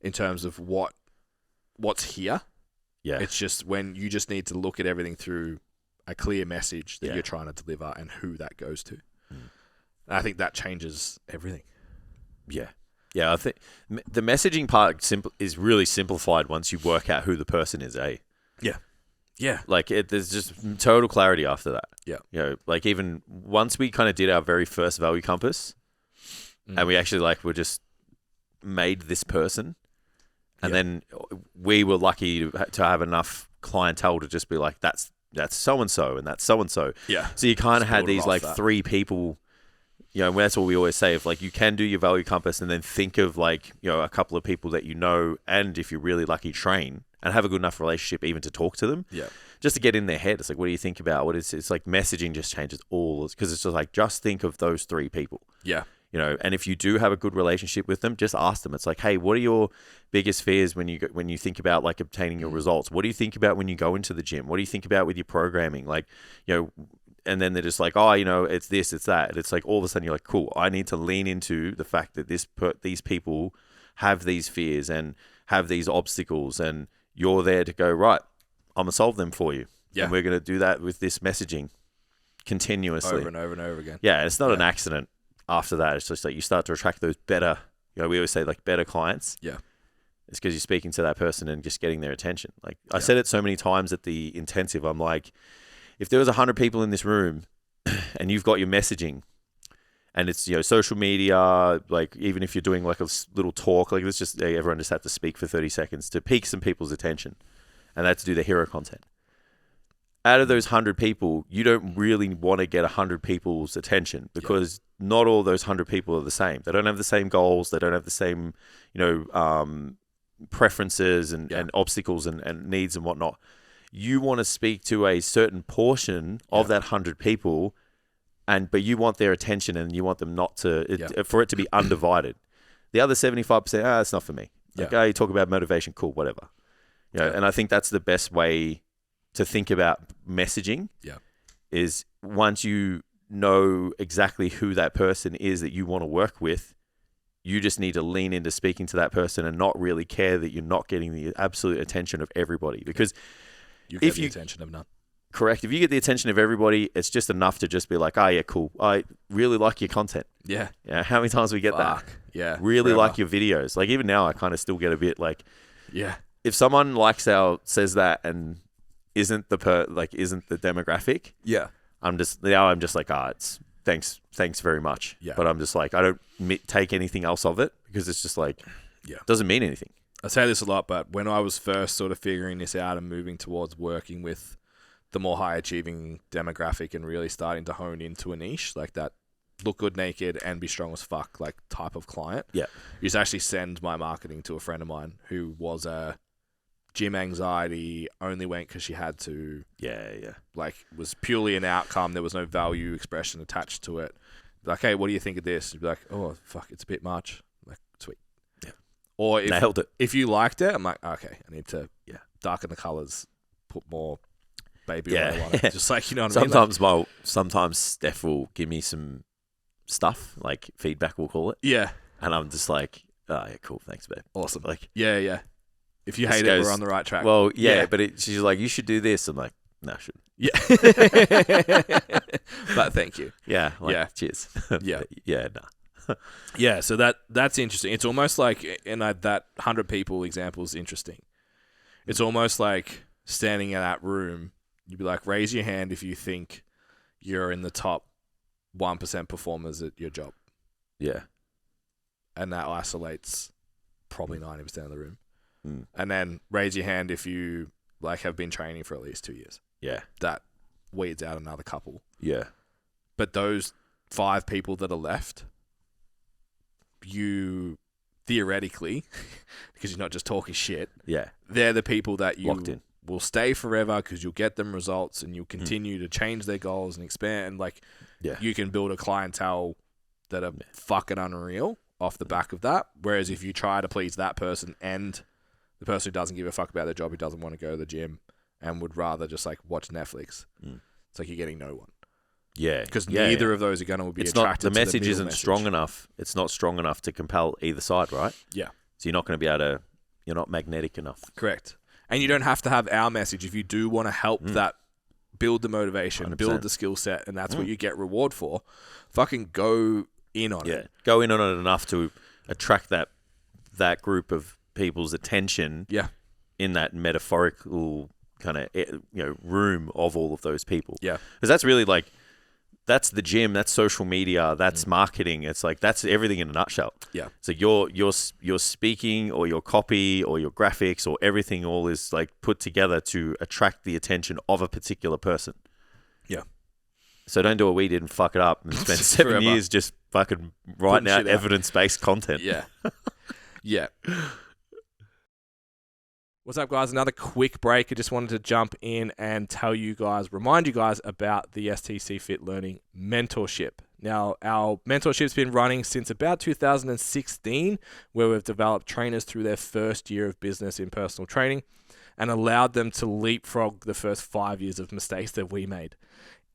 in terms of what's here. Yeah. It's just when you just need to look at everything through a clear message that you're trying to deliver and who that goes to. And I think that changes everything. Yeah. Yeah. I think the messaging part is really simplified once you work out who the person is, eh? Yeah. Yeah. Like, there's just total clarity after that. Yeah. You know, like, even once we kind of did our very first value compass and we actually, like, were just made this person, and then we were lucky to have enough clientele to just be like, that's so-and-so and that's so-and-so. Yeah. So you kind of had these, like, 3 people, you know, that's what we always say. If, like, you can do your value compass and then think of, like, you know, a couple of people that you know, and if you're really lucky, train and have a good enough relationship even to talk to them. Yeah. Just to get in their head. It's like, what do you think about? It's like messaging just changes all, because it's just like, just think of those 3 people. Yeah. You know, and if you do have a good relationship with them, just ask them. It's like, hey, what are your biggest fears when you think about, like, obtaining your results? What do you think about when you go into the gym? What do you think about with your programming? Like, you know, and then they're just like, oh, you know, it's this, it's that. And it's like, all of a sudden you're like, cool, I need to lean into the fact that these people have these fears and have these obstacles, and you're there to go, right, I'm going to solve them for you. Yeah. And we're going to do that with this messaging continuously. Over and over and over again. Yeah, it's not an accident after that. It's just like you start to attract those better, you know, we always say, like, better clients. Yeah. It's because you're speaking to that person and just getting their attention. Like, I said it so many times at the intensive, I'm like, if there was 100 people in this room and you've got your messaging and it's, you know, social media, like, even if you're doing like a little talk, like, let's just, everyone just had to speak for 30 seconds to pique some people's attention, and that's to do the hero content. Out of those 100 people, you don't really want to get 100 people's attention, because not all those 100 people are the same. They don't have the same goals. They don't have the same, you know, preferences and obstacles and needs and whatnot. You want to speak to a certain portion of that 100 people, but you want their attention, and you want them not to, for it to be undivided. The other 75%, it's not for me. Like, you talk about motivation, cool, whatever. And I think that's the best way to think about messaging. Yeah. Is once you know exactly who that person is that you want to work with, you just need to lean into speaking to that person and not really care that you're not getting the absolute attention of everybody. Because you get the attention of none. Correct. If you get the attention of everybody, it's just enough to just be like, oh, yeah, cool. I really like your content. Yeah. How many times we get that? Yeah. Really like your videos. Like, even now, I kind of still get a bit like, yeah. If someone says that and isn't the demographic, yeah, I'm just like, it's thanks very much. Yeah. But I'm just like, I don't take anything else of it because it's just like, it doesn't mean anything. I say this a lot, but when I was first sort of figuring this out and moving towards working with the more high achieving demographic and really starting to hone into a niche like that, look good naked and be strong as fuck, like type of client. Yeah. Used to actually send my marketing to a friend of mine who was a gym anxiety, only went because she had to. Yeah. Like, was purely an outcome. There was no value expression attached to it. Like, hey, what do you think of this? You'd be like, oh, fuck, it's a bit much. Like, sweet. Yeah. Or nailed it. If you liked it, I'm like, okay, I need to darken the colors, put more baby oil on it. Just like, you know what I mean? Sometimes Steph will give me some stuff, like feedback, we'll call it. Yeah. And I'm just like, oh, yeah, cool, thanks, babe. Awesome. Like, yeah. If you hate it, we're on the right track. Well, but she's like, you should do this. I'm like, no, I shouldn't. Yeah. But thank you. Yeah. Cheers. Yeah. Yeah, no. Yeah, so that's interesting. It's almost like, and that 100 people example is interesting. It's almost like standing in that room, you'd be like, raise your hand if you think you're in the top 1% performers at your job. Yeah. And that isolates probably 90% of the room. Mm. And then raise your hand if you like have been training for at least 2 years. Yeah. That weeds out another couple. Yeah. But those 5 people that are left, you theoretically, because you're not just talking shit, they're the people that you locked in. Will stay forever because you'll get them results and you'll continue to change their goals and expand. And like, you can build a clientele that are fucking unreal off the back of that. Whereas if you try to please that person and the person who doesn't give a fuck about their job, who doesn't want to go to the gym and would rather just like watch Netflix, it's like you're getting no one. Yeah. Because neither of those are going to be attracted to the message. Isn't message. Strong enough. It's not strong enough to compel either side, right? Yeah. So you're not going to be able to, you're not magnetic enough. Correct. And you don't have to have our message if you do want to help that build the motivation, 100%. Build the skill set, and that's what you get reward for. Fucking go in on it. Go in on it enough to attract that group of people's attention. Yeah. In that metaphorical kind of room of all of those people. Yeah. Because that's really like, that's the gym, that's social media, that's marketing. It's like, that's everything in a nutshell. Yeah. So your speaking or your copy or your graphics or everything all is like put together to attract the attention of a particular person. Yeah. So don't do what we did and fuck it up and spend 7 years just fucking writing out evidence-based content. Yeah. Yeah. What's up, guys? Another quick break. I just wanted to jump in and remind you guys about the STC Fit Learning Mentorship. Now, our mentorship's been running since about 2016, where we've developed trainers through their first year of business in personal training and allowed them to leapfrog the first 5 years of mistakes that we made.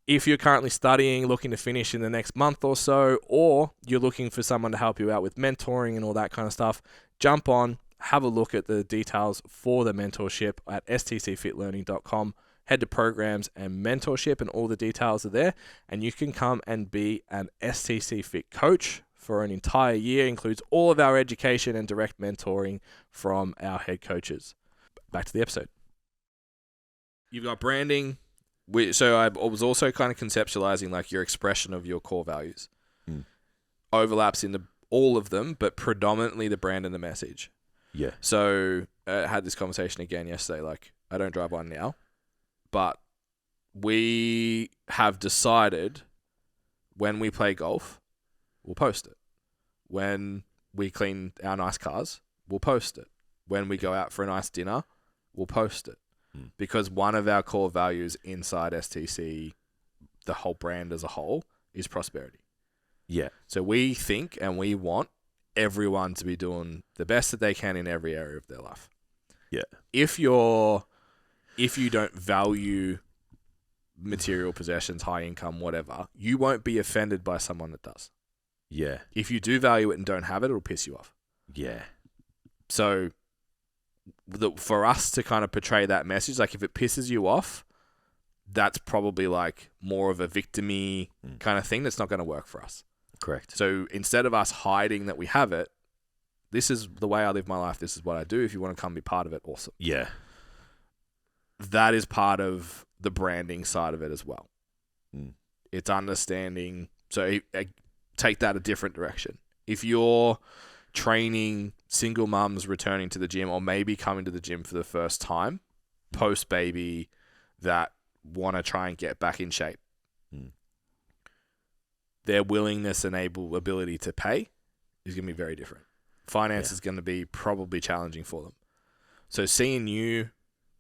If you're currently studying, looking to finish in the next month or so, or you're looking for someone to help you out with mentoring and all that kind of stuff, jump on, have a look at the details for the mentorship at stcfitlearning.com. Head to programs and mentorship and all the details are there. And you can come and be an STC Fit coach for an entire year. Includes all of our education and direct mentoring from our head coaches. Back to the episode. You've got branding. So I was also kind of conceptualizing like your expression of your core values. Overlaps into all of them, but predominantly the brand and the message. Yeah. So I had this conversation again yesterday. Like, I don't drive one now, but we have decided when we play golf, we'll post it. When we clean our nice cars, we'll post it. When we go out for a nice dinner, we'll post it. Because one of our core values inside STC, the whole brand as a whole, is prosperity. Yeah. So we think and we want everyone to be doing the best that they can in every area of their life. Yeah. If you don't value material possessions, high income, whatever, you won't be offended by someone that does. Yeah. If you do value it and don't have it, it'll piss you off. Yeah. So for us to kind of portray that message, like if it pisses you off, that's probably like more of a victim-y kind of thing that's not going to work for us. Correct. So instead of us hiding that we have it, this is the way I live my life. This is what I do. If you want to come be part of it, awesome. Yeah. That is part of the branding side of it as well. It's understanding. So take that a different direction. If you're training single mums returning to the gym or maybe coming to the gym for the first time, post-baby, that want to try and get back in shape, their willingness and ability to pay is going to be very different. Finance is going to be probably challenging for them. So seeing you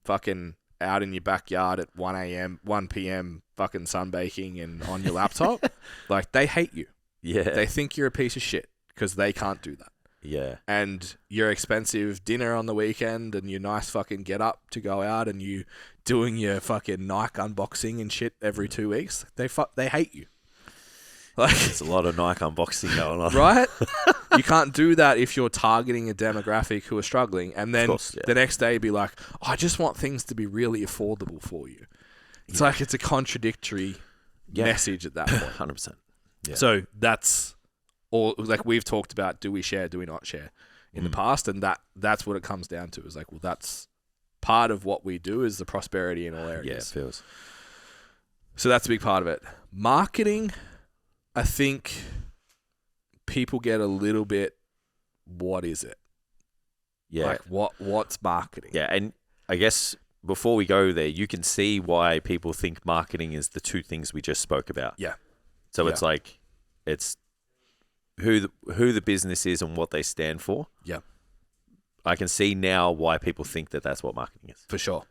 fucking out in your backyard at 1 p.m. fucking sunbaking and on your laptop, like they hate you. Yeah. They think you're a piece of shit because they can't do that. Yeah. And your expensive dinner on the weekend and your nice fucking get up to go out and you doing your fucking Nike unboxing and shit every 2 weeks, they hate you. Like, there's a lot of Nike unboxing going on. Right? You can't do that if you're targeting a demographic who are struggling and then the next day be like, oh, I just want things to be really affordable for you. It's like it's a contradictory message at that point. 100%. Yeah. So that's all, like we've talked about, do we share, do we not share in the past? And that's what it comes down to, is like, well, that's part of what we do is the prosperity in all areas. Yeah, it feels. So that's a big part of it. Marketing, I think people get a little bit, what is it? Yeah. Like what's marketing? Yeah, and I guess before we go there, you can see why people think marketing is the two things we just spoke about. Yeah. So it's like, it's who the business is and what they stand for. Yeah. I can see now why people think that that's what marketing is. For sure.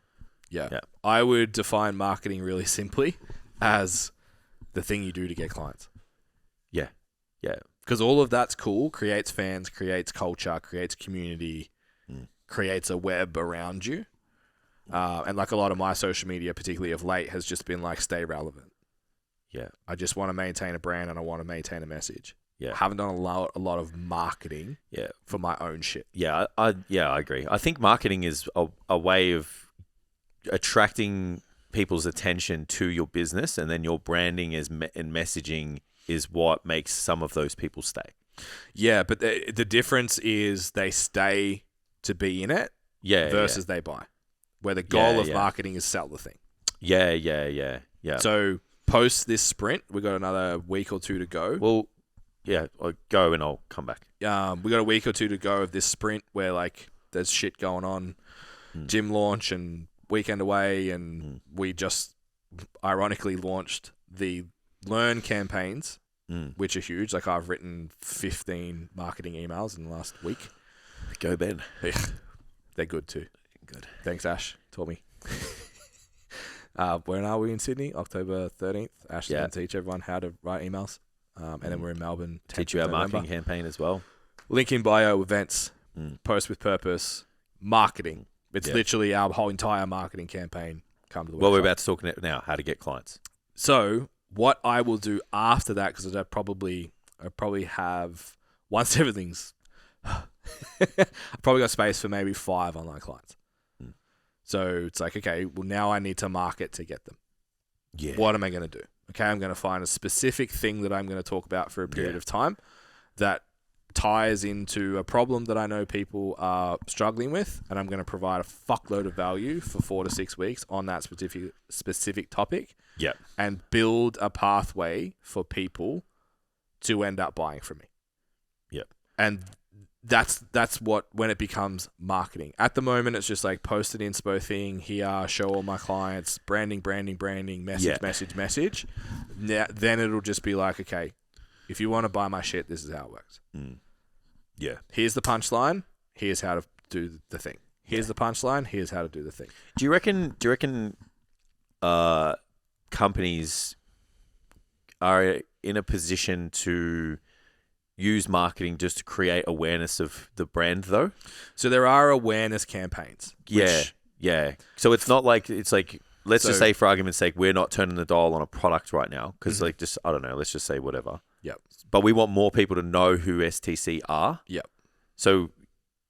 Yeah. I would define marketing really simply as the thing you do to get clients. Yeah. Yeah. Because all of that's cool, creates fans, creates culture, creates community, creates a web around you. And like a lot of my social media, particularly of late, has just been like, stay relevant. Yeah. I just want to maintain a brand and I want to maintain a message. Yeah. I haven't done a lot of marketing for my own shit. Yeah, I agree. I think marketing is a way of attracting people's attention to your business, and then your branding and messaging is what makes some of those people stay. Yeah, but the difference is they stay to be in it versus they buy. Where the goal of marketing is sell the thing. Yeah. So post this sprint, we got another week or two to go. Well, yeah, I'll go and I'll come back. We got a week or two to go of this sprint where like there's shit going on, gym launch and weekend away, and we just ironically launched the Learn campaigns, which are huge. Like I've written 15 marketing emails in the last week. Go Ben. They're good too. Good. Thanks, Ash. Taught me. When are we in Sydney? October 13th. Ash is going to teach everyone how to write emails. And then we're in Melbourne. Teach you our marketing campaign as well. Link in bio, events, post with purpose, marketing. It's literally our whole entire marketing campaign. Come to the website. Well, we're about to talk now, how to get clients. So what I will do after that, because I probably have, once everything's, I've probably got space for maybe 5 online clients. So it's like, okay, well now I need to market to get them. Yeah. What am I going to do? Okay, I'm going to find a specific thing that I'm going to talk about for a period of time that ties into a problem that I know people are struggling with, and I'm going to provide a fuckload of value for 4 to 6 weeks on that specific topic. Yeah. And build a pathway for people to end up buying from me. Yeah. And that's what, when it becomes marketing. At the moment, it's just like post an inspo thing here, show all my clients, branding, message. Now, then it'll just be like, okay, if you want to buy my shit, this is how it works. Yeah. Here's the punchline. Here's how to do the thing. Here's the punchline. Here's how to do the thing. Do you reckon companies are in a position to use marketing just to create awareness of the brand, though? So there are awareness campaigns. Yeah. So it's not like let's just say, for argument's sake, we're not turning the dial on a product right now because I don't know, let's just say whatever. Yep. But we want more people to know who STC are. Yep. So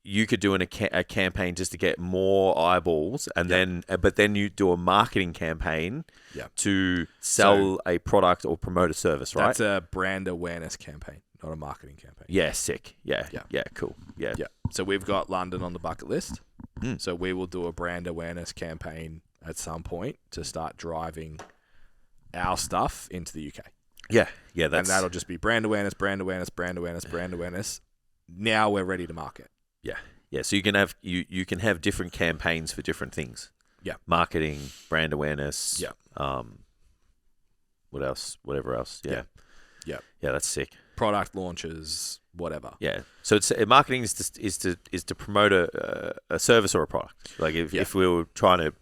you could do a campaign just to get more eyeballs, and then you do a marketing campaign to sell a product or promote a service, right? That's a brand awareness campaign, not a marketing campaign. Yeah, sick. Yeah, cool. Yeah. So we've got London on the bucket list. So we will do a brand awareness campaign at some point to start driving our stuff into the UK. Yeah. And that'll just be brand awareness, brand awareness, brand awareness, brand awareness. Now we're ready to market. Yeah. So you can have you can have different campaigns for different things. Yeah. Marketing, brand awareness. Yeah. What else? Whatever else. Yeah. Yeah. Yeah, that's sick. Product launches, whatever. Yeah. So it's marketing is to promote a service or a product. Like if we were trying to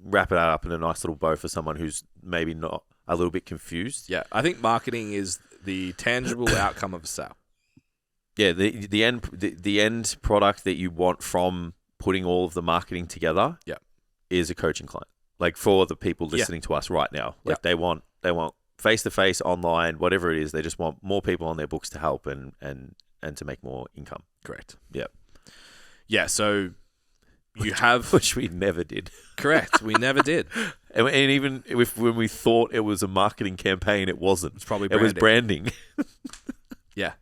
wrap it up in a nice little bow for someone who's maybe not a little bit confused. Yeah. I think marketing is the tangible outcome of a sale. Yeah, the end product that you want from putting all of the marketing together is a coaching client. Like for the people listening to us right now. Like they want face-to-face, online, whatever it is, they just want more people on their books to help and to make more income. Correct. Yep. Yeah, so you have... Which we never did. Correct, we never did. And even when we thought it was a marketing campaign, it wasn't. It's probably branding. It was branding. Yeah.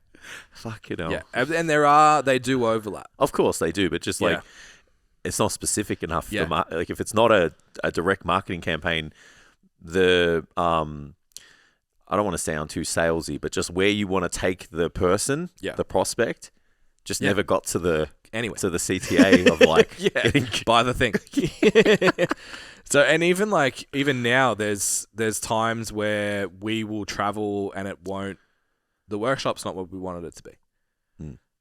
Fucking hell. Yeah, and they do overlap. Of course they do, but just like it's not specific enough. Yeah. Like if it's not a direct marketing campaign, I don't want to sound too salesy, but just where you want to take the person, the prospect, just never got to the CTA of like buy the thing. So and even now there's times where we will travel and the workshop's not what we wanted it to be.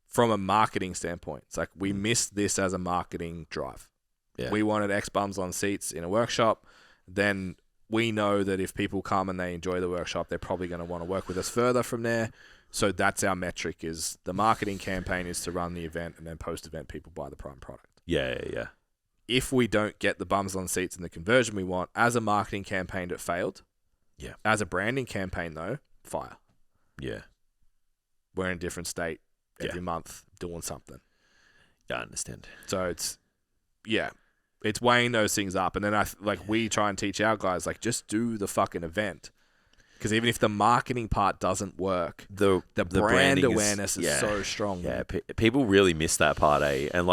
From a marketing standpoint. It's like we missed this as a marketing drive. Yeah. We wanted X bums on seats in a workshop. Then we know that if people come and they enjoy the workshop, they're probably going to want to work with us further from there. So that's our metric, is the marketing campaign is to run the event, and then post-event people buy the prime product. Yeah. If we don't get the bums on seats and the conversion we want, as a marketing campaign, it failed. Yeah. As a branding campaign, though, fire. Yeah. We're in a different state every month doing something. Yeah, I understand. So it's weighing those things up. And then we try and teach our guys, like, just do the fucking event. Because even if the marketing part doesn't work, the brand awareness is so strong. Yeah, people really miss that part, eh? And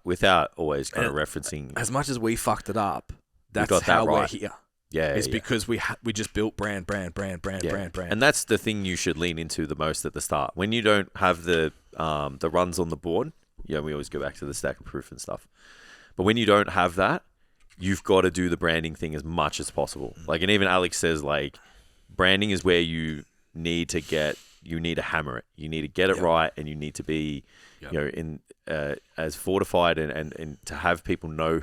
without always kind of referencing. As much as we fucked it up, that's how we're here. Yeah, it's because we just built brand. And that's the thing you should lean into the most at the start. When you don't have the runs on the board, we always go back to the stack of proof and stuff. But when you don't have that, you've got to do the branding thing as much as possible. Like, and even Alex says, like, branding is where you need to hammer it. You need to get it right, and you need to be, as fortified and to have people know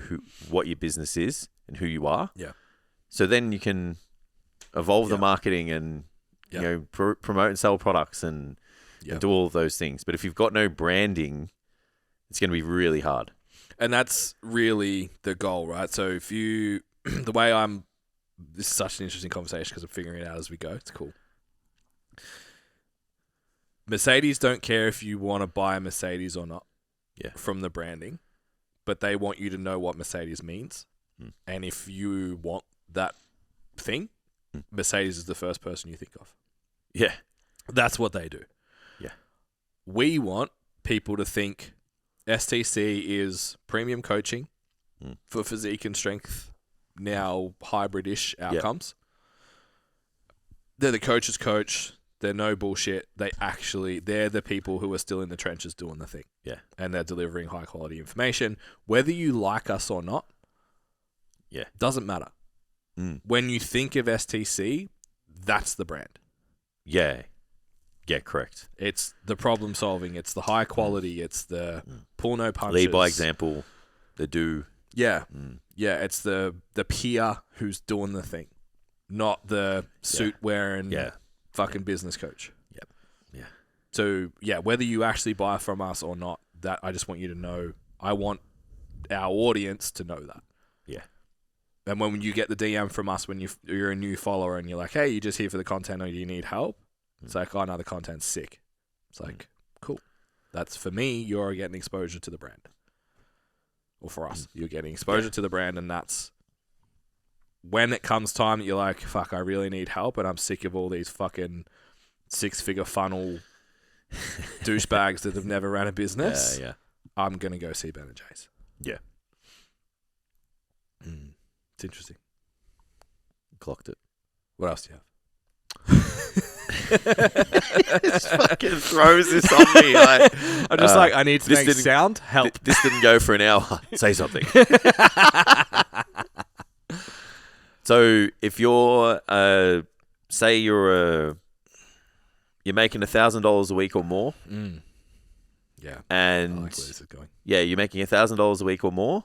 what your business is and who you are. Yeah. So then you can evolve the marketing and promote and sell products and do all of those things. But if you've got no branding, it's going to be really hard. And that's really the goal, right? So if you, this is such an interesting conversation because I'm figuring it out as we go. It's cool. Mercedes don't care if you want to buy a Mercedes or not from the branding, but they want you to know what Mercedes means. And if you want that thing, Mercedes is the first person you think of. Yeah. That's what they do. Yeah. We want people to think STC is premium coaching for physique and strength, now hybrid-ish outcomes. They're the coach's coach. They're no bullshit. They're the people who are still in the trenches doing the thing. Yeah. And they're delivering high-quality information. Whether you like us or not, doesn't matter. When you think of STC, that's the brand. Yeah. Yeah, correct. It's the problem solving. It's the high quality. It's the pull no punches. Lead by example. The do. Yeah. Yeah, it's the peer who's doing the thing, not the suit wearing fucking business coach. Yep. Yeah. So, yeah, whether you actually buy from us or not, that I just want you to know. I want our audience to know that. Yeah. And when you get the DM from us when you're a new follower and you're like, hey, you just here for the content or you need help? It's like, oh, no, the content's sick. It's like, cool. That's, for me, you're getting exposure to the brand. Or for us, you're getting exposure to the brand, and that's when it comes time that you're like, fuck, I really need help, and I'm sick of all these fucking 6-figure funnel douchebags that have never ran a business. Yeah. I'm going to go see Ben & J's. Yeah. It's interesting. Clocked it. What else do you have? Just fucking throws this on me. Like, I'm just I need to make sound. Help. This didn't go for an hour. Say something. So if you're, say you're making $1,000 a week or more. Yeah. And I like where this is going. Yeah, you're making $1,000 a week or more.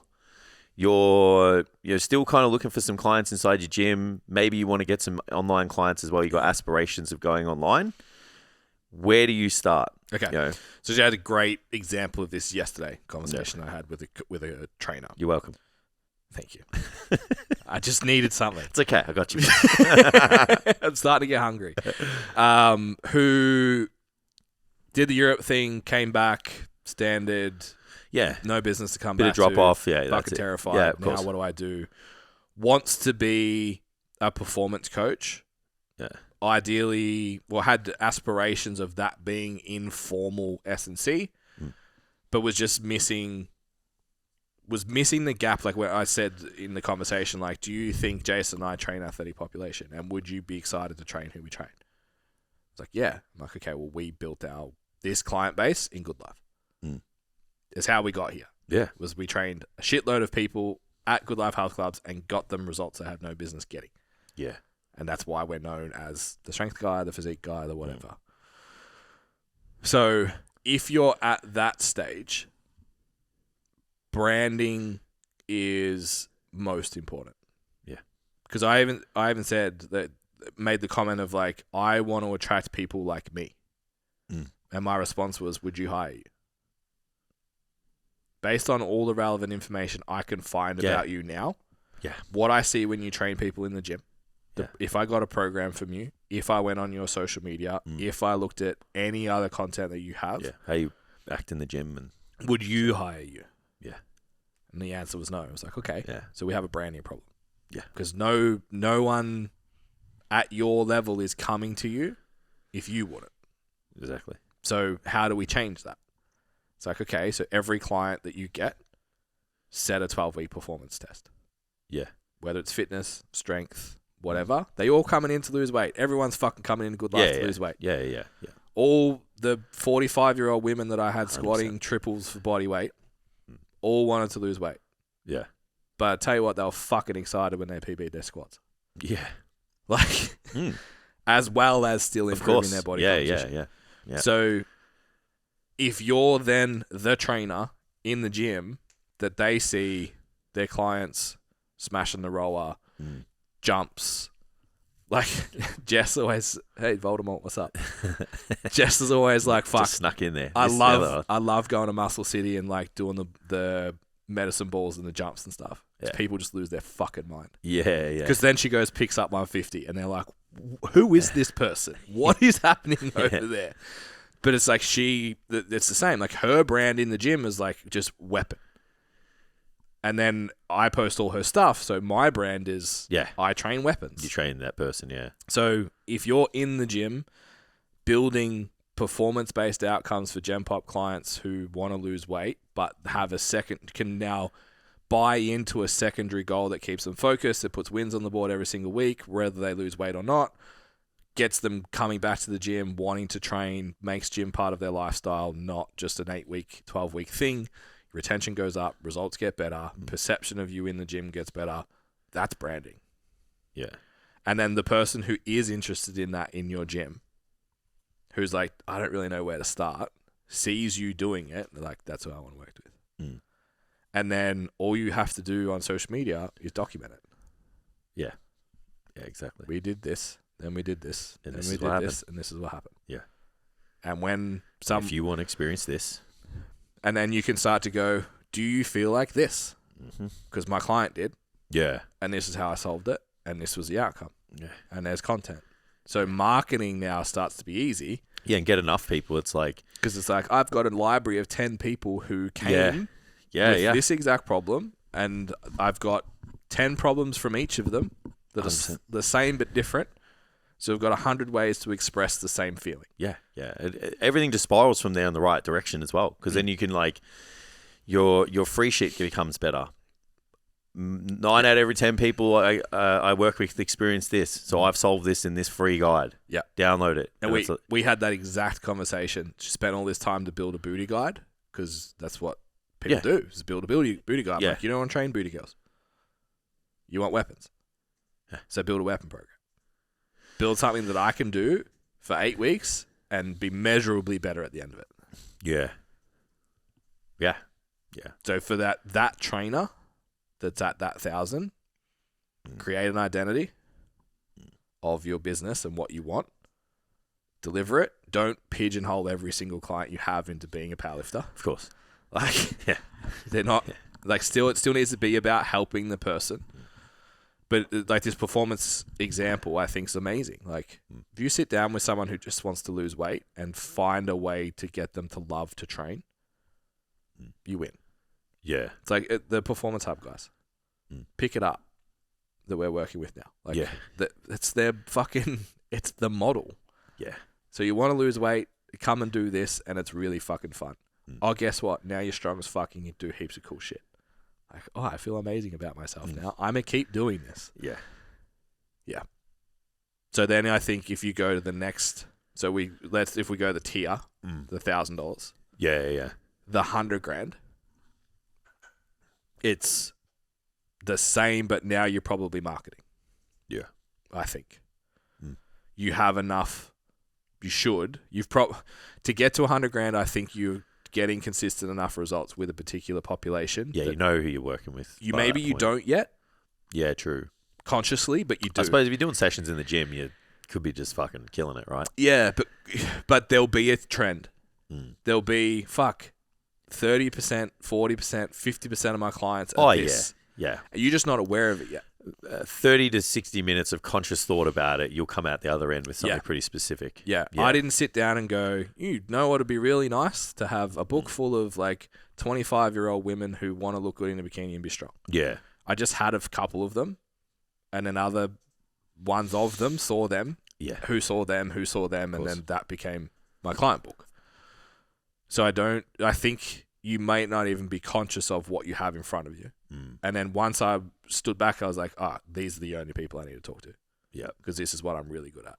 You're still kind of looking for some clients inside your gym. Maybe you want to get some online clients as well. You've got aspirations of going online. Where do you start? Okay. So you had a great example of this yesterday, conversation I had with a trainer. You're welcome. Thank you. I just needed something. It's okay. I got you. I'm starting to get hungry. Who did the Europe thing, came back, standard... Yeah. No business to come Bit back of drop to. off. Yeah. Fucking terrified. Yeah, of now course. what do I do? Wants to be a performance coach. Yeah. Ideally, had aspirations of that being informal S&C, but was just missing the gap. Like where I said in the conversation, like, do you think Jason and I train athletic population? And would you be excited to train who we train? It's like, yeah. I'm like, okay, well, we built this client base in Good Life. Is how we got here. Yeah. Was we trained a shitload of people at Good Life Health Clubs and got them results they had no business getting. Yeah. And that's why we're known as the strength guy, the physique guy, the whatever. So if you're at that stage, branding is most important. Yeah. Because I even said that, made the comment of like, I want to attract people like me. And my response was, would you hire you? Based on all the relevant information I can find about you now, what I see when you train people in the gym, if I got a program from you, if I went on your social media, if I looked at any other content that you have, how you act in the gym, and would you hire you? Yeah. And the answer was no. I was like, okay, yeah. So we have a branding problem. Yeah. Because no one at your level is coming to you if you wouldn't. Exactly. So how do we change that? It's like, okay, so every client that you get, set a 12-week performance test. Yeah. Whether it's fitness, strength, whatever. They all coming in to lose weight. Everyone's fucking coming in Good Life to lose weight. Yeah. All the 45-year-old women that I had 100%. squatting triples for body weight all wanted to lose weight. Yeah. But I tell you what, they were fucking excited when they PB'd their squats. Yeah. Like, as well as still improving their body composition. Yeah. So if you're then the trainer in the gym that they see their clients smashing the roller, jumps, like Jess always, hey Voldemort, what's up? Jess is always like, fuck, just snuck in there. I love going to Muscle City and like doing the medicine balls and the jumps and stuff. People just lose their fucking mind. Yeah. Because then she goes, picks up 150 and they're like, who is this person? What is happening over there? But it's like it's the same. Like her brand in the gym is like just weapon. And then I post all her stuff. So my brand is I train weapons. You train that person, yeah. So if you're in the gym building performance-based outcomes for Gen Pop clients who want to lose weight, but have can now buy into a secondary goal that keeps them focused, that puts wins on the board every single week, whether they lose weight or not, gets them coming back to the gym, wanting to train, makes gym part of their lifestyle, not just an 8-week, 12-week thing. Retention goes up, results get better, perception of you in the gym gets better. That's branding. Yeah. And then the person who is interested in that in your gym, who's like, I don't really know where to start, sees you doing it, they're like, that's who I want to work with. And then all you have to do on social media is document it. Yeah. Yeah, exactly. We did this. Then we did this. And then this we is did what this. And this is what happened. Yeah. And when if you want to experience this, and then you can start to go, do you feel like this? Because my client did. Yeah. And this is how I solved it. And this was the outcome. Yeah. And there's content. So marketing now starts to be easy. Yeah, and get enough people. It's like... Because it's like, I've got a library of 10 people who came with this exact problem. And I've got 10 problems from each of them that 100%. Are the same but different. So we've got 100 ways to express the same feeling. Yeah, yeah. Everything just spirals from there in the right direction as well. Because then you can like... Your free shit becomes better. 9 out of every 10 people I work with experience this. So I've solved this in this free guide. Yeah. Download it. And we had that exact conversation. She spent all this time to build a booty guide because that's what people do, is build a booty guide. Yeah. Like, you don't want to train booty girls. You want weapons. Yeah. So build a weapon program. Build something that I can do for 8 weeks and be measurably better at the end of it. Yeah. Yeah. Yeah. So for that trainer that's at that 1,000, create an identity of your business and what you want. Deliver it. Don't pigeonhole every single client you have into being a powerlifter. Of course. Like, they're not like it still needs to be about helping the person. But like this performance example, I think is amazing. Like if you sit down with someone who just wants to lose weight and find a way to get them to love to train, you win. Yeah. It's like the Performance Hub guys. Pick it up that we're working with now. Like it's their fucking, it's the model. Yeah. So you want to lose weight, come and do this, and it's really fucking fun. Oh, guess what? Now you're strong as fuck and you do heaps of cool shit. Like, oh, I feel amazing about myself now. I'm going to keep doing this. Yeah. Yeah. So then I think if you go to the next, if we go the tier, the $1,000. Yeah. The $100,000. It's the same, but now you're probably marketing. Yeah. I think. You have enough. You should. To get to $100,000, I think you're getting consistent enough results with a particular population. Yeah, you know who you're working with. Maybe you don't yet. Yeah, true. Consciously, but you do. I suppose if you're doing sessions in the gym, you could be just fucking killing it, right? Yeah, but there'll be a trend. There'll be 30%, 40%, 50% of my clients are this. Yeah. You're just not aware of it yet. 30 to 60 minutes of conscious thought about it, you'll come out the other end with something pretty specific. Yeah. I didn't sit down and go, you know what would be really nice? To have a book full of like 25-year-old women who want to look good in a bikini and be strong. Yeah. I just had a couple of them, and then other ones of them saw them. Yeah. Who saw them, and then that became my client book. So I think you might not even be conscious of what you have in front of you. And then once I stood back, I was like, these are the only people I need to talk to. Yeah. Because this is what I'm really good at.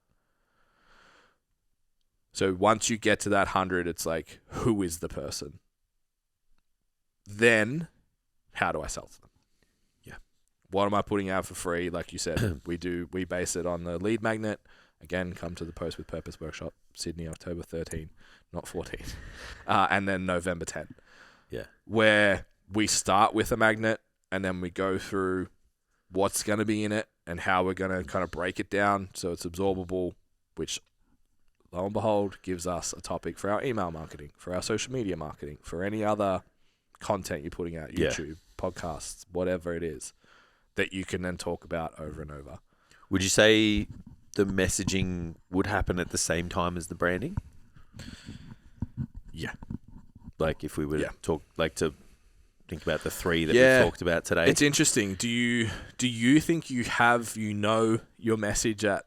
So once you get to that 100, it's like, who is the person? Then, how do I sell to them? Yeah. What am I putting out for free? Like you said, we base it on the lead magnet. Again, come to the Post with Purpose workshop, Sydney, October 13, not 14. And then November 10. Yeah. Where we start with a magnet and then we go through what's going to be in it and how we're going to kind of break it down so it's absorbable, which lo and behold gives us a topic for our email marketing, for our social media marketing, for any other content you're putting out, YouTube, podcasts, whatever it is, that you can then talk about over and over. Would you say the messaging would happen at the same time as the branding? Yeah. Like if we were to talk, like to think about the three that we talked about today. It's interesting. Do you think you have, your message at,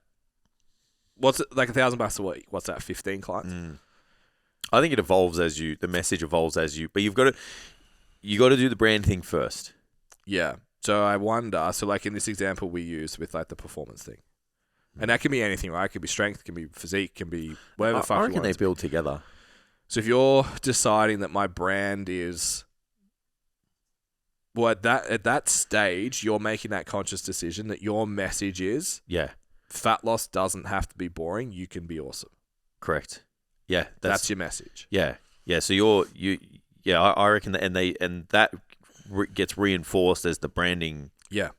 what's it, like $1,000 a week? What's that, 15 clients? I think it evolves the message evolves as you, but you got to do the brand thing first. Yeah. So I wonder, like in this example we use with like the performance thing, and that can be anything, right? It can be strength, can be physique, can be whatever the fuck you want. I reckon they build together. So if you're deciding that my brand is, well, at that stage, you're making that conscious decision that your message is, fat loss doesn't have to be boring. You can be awesome. Correct. Yeah, that's your message. Yeah. So I reckon that, and that gets reinforced as the branding. Yeah.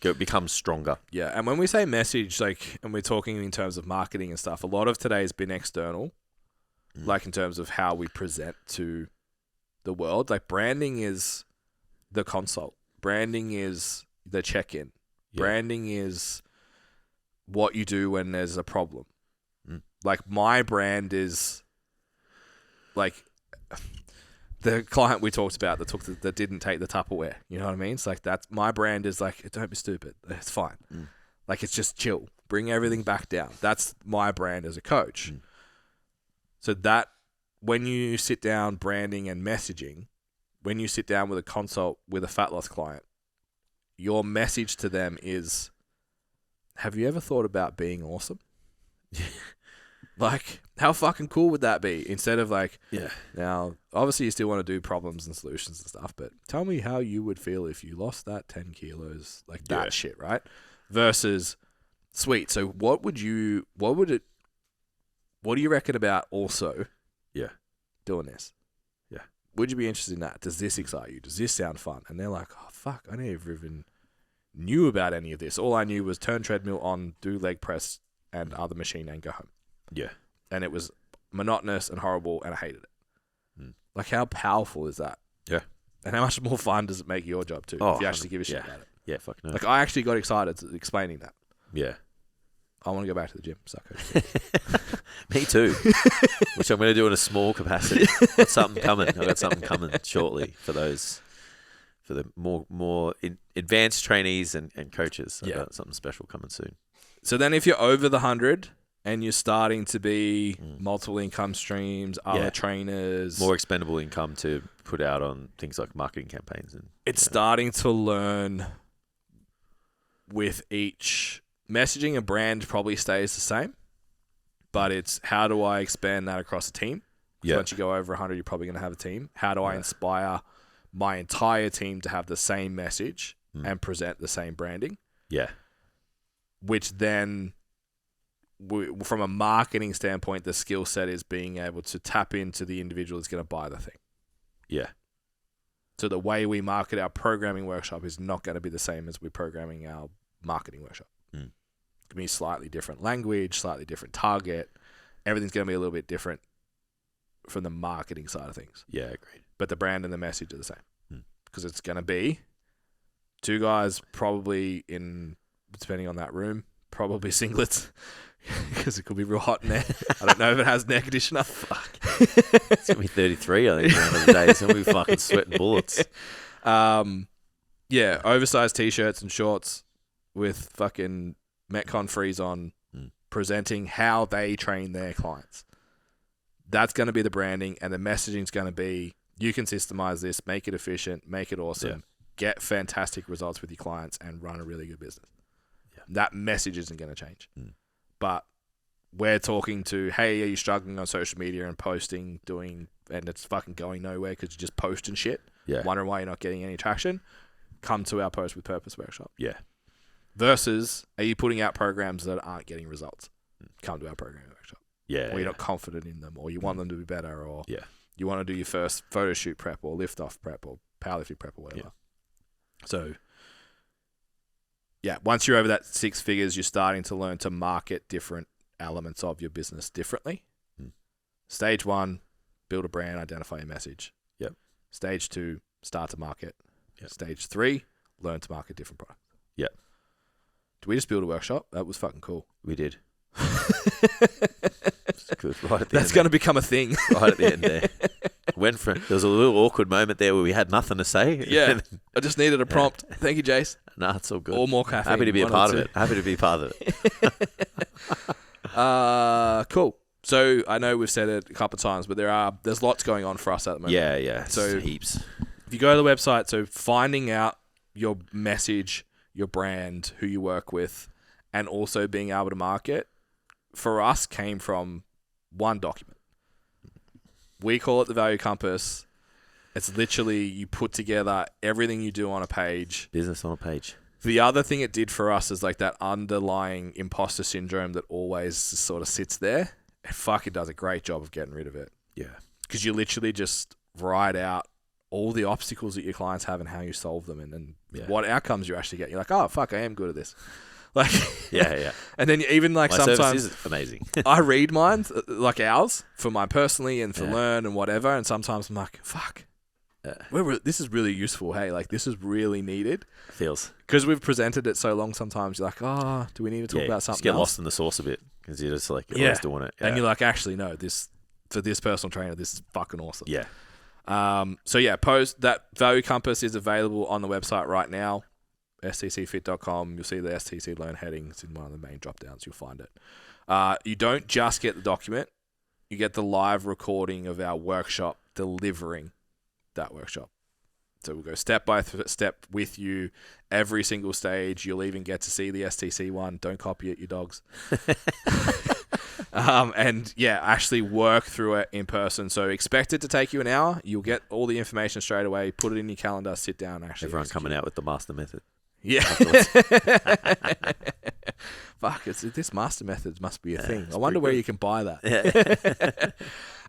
Becomes stronger. Yeah, and when we say message, like, and we're talking in terms of marketing and stuff, a lot of today has been external. like in terms of how we present to the world. Like branding is the consult. Branding is the check-in. Yeah. Branding is what you do when there's a problem. Like my brand is like the client we talked about that didn't take the Tupperware. You know what I mean? It's like that's my brand is like, don't be stupid. It's fine. Like it's just chill. Bring everything back down. That's my brand as a coach. So that when you sit down branding and messaging, when you sit down with a consult with a fat loss client, your message to them is, have you ever thought about being awesome? Like, how fucking cool would that be? Instead of like, now, obviously you still want to do problems and solutions and stuff, but tell me how you would feel if you lost that 10 kilos, like that shit, right? Versus, sweet. So what do you reckon about also doing this? Yeah. Would you be interested in that? Does this excite you? Does this sound fun? And they're like, oh, fuck, I never even knew about any of this. All I knew was turn treadmill on, do leg press and other machine and go home. Yeah. And it was monotonous and horrible and I hated it. Like how powerful is that? Yeah. And how much more fun does it make your job too if you actually give a shit about it? Yeah, fuck no. Like I actually got excited explaining that. Yeah. I want to go back to the gym. Sucker. Me too. Which I'm going to do in a small capacity. Got something coming. I've got something coming shortly for the more advanced trainees and coaches. I've got something special coming soon. So then if you're over the 100 and you're starting to be multiple income streams, other trainers. More expendable income to put out on things like marketing campaigns. And it's starting to learn with each messaging. A brand probably stays the same, but it's how do I expand that across a team? Once you go over 100, you're probably going to have a team. How do I inspire my entire team to have the same message and present the same branding? Yeah. Which then, from a marketing standpoint, the skill set is being able to tap into the individual that's going to buy the thing. Yeah. So the way we market our programming workshop is not going to be the same as we're programming our marketing workshop. It's going to be slightly different language, slightly different target. Everything's going to be a little bit different from the marketing side of things. Yeah, agreed. But the brand and the message are the same. Because it's going to be two guys probably in, depending on that room, probably singlets. Because it could be real hot in there. I don't know if it has an air conditioner. Fuck. It's going to be 33, I think, at the end of the day. It's going to be fucking sweating bullets. Yeah, oversized T-shirts and shorts with fucking Metcon freeze on, presenting how they train their clients. That's going to be the branding, and the messaging is going to be, you can systemize this, make it efficient, make it awesome, get fantastic results with your clients, and run a really good business. Yeah. That message isn't going to change. But we're talking to, hey, are you struggling on social media and posting, and it's fucking going nowhere because you're just posting shit, wondering why you're not getting any traction? Come to our Post with Purpose workshop. Yeah. Versus, are you putting out programs that aren't getting results? Come to our programming workshop. Yeah. Or you're not confident in them, or you want them to be better, or you want to do your first photo shoot prep, or lift off prep, or powerlifting prep, or whatever. Yeah. So, once you're over that 6 figures, you're starting to learn to market different elements of your business differently. Stage 1, build a brand, identify your message. Yep. Stage 2, start to market. Yep. Stage 3, learn to market different products. Yep. Did we just build a workshop? That was fucking cool. We did. Good. That's going to become a thing. Right at the end there. There was a little awkward moment there where we had nothing to say. Yeah. I just needed a prompt. Thank you, Jace. No, it's all good. Or more caffeine. Happy to be a part of it. Happy to be part of it. Cool. So I know we've said it a couple of times, but there's lots going on for us at the moment. Yeah. So heaps. If you go to the website, so finding out your message, your brand, who you work with, and also being able to market, for us came from one document. We call it the Value Compass. It's literally you put together everything you do on a page. Business on a page. The other thing it did for us is like that underlying imposter syndrome that always sort of sits there. It does a great job of getting rid of it. Yeah. Because you literally just write out all the obstacles that your clients have and how you solve them and what outcomes you actually get. You're like, oh, fuck, I am good at this. Like, yeah. And then even like my sometimes service is amazing. I read mine, like ours, for mine personally and for Learn and whatever. And sometimes I'm like, fuck, this is really useful. Hey, like this is really needed. Feels. Because we've presented it so long, sometimes you're like, do we need to talk about something else? Just get lost in the sauce a bit because you're just like, always doing it. Yeah. And you're like, actually, no, for this personal trainer, this is fucking awesome. Yeah. Post that value compass is available on the website right now. stcfit.com. You'll see the STC Learn headings in one of the main drop downs. You'll find it. You don't just get the document, you get the live recording of our workshop delivering that workshop. So we'll go step by step with you every single stage. You'll even get to see the STC one. Don't copy it, you dogs. Actually work through it in person. So expect it to take you an hour. You'll get all the information straight away. Put it in your calendar. Sit down. Actually, everyone coming out with the master method. Yeah. Fuck, this master method must be a thing. I wonder where you can buy that. Yeah.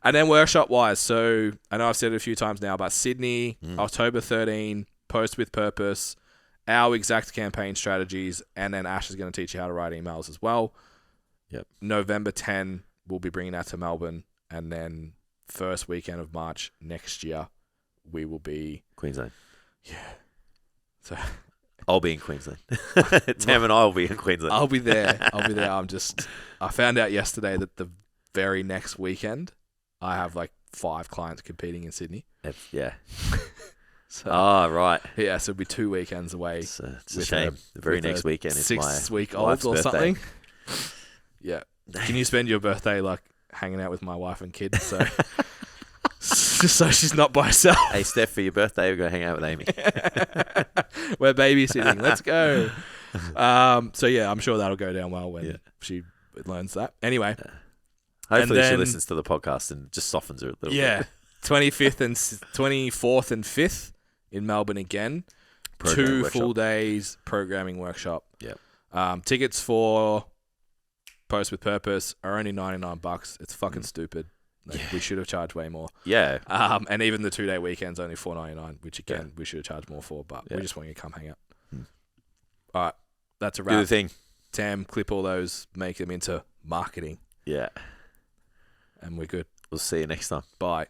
And then workshop-wise, so I know I've said it a few times now, but Sydney, October 13, Post with Purpose, our exact campaign strategies, and then Ash is going to teach you how to write emails as well. Yep. November 10, we'll be bringing that to Melbourne, and then first weekend of March next year, we will be... Queensland. Yeah. So... I'll be in Queensland. Tam and I will be in Queensland. I'll be there. I found out yesterday that the very next weekend, I have like 5 clients competing in Sydney. Yeah. So, right. Yeah, so it'll be 2 weekends away. It's a shame. The very next weekend is my 6-week-old or birthday. something. Yeah. Can you spend your birthday like hanging out with my wife and kids? So just so she's not by herself. Hey, Steph, for your birthday, we're going to hang out with Amy. We're babysitting. Let's go. I'm sure that'll go down well when she learns that. Anyway. Hopefully she listens to the podcast and just softens her a little bit. Yeah. 24th and 5th in Melbourne again. Programming 2 workshop. full days programming workshop. Yep. Tickets for Post with Purpose are only $99. It's fucking stupid. We should have charged way more. Yeah. And even the 2-day weekend's only $4.99, which again we should have charged more for, but we just want you to come hang out. All right, that's a wrap. Do the thing. Tam, clip all those, make them into marketing. Yeah. And we're good. We'll see you next time. Bye.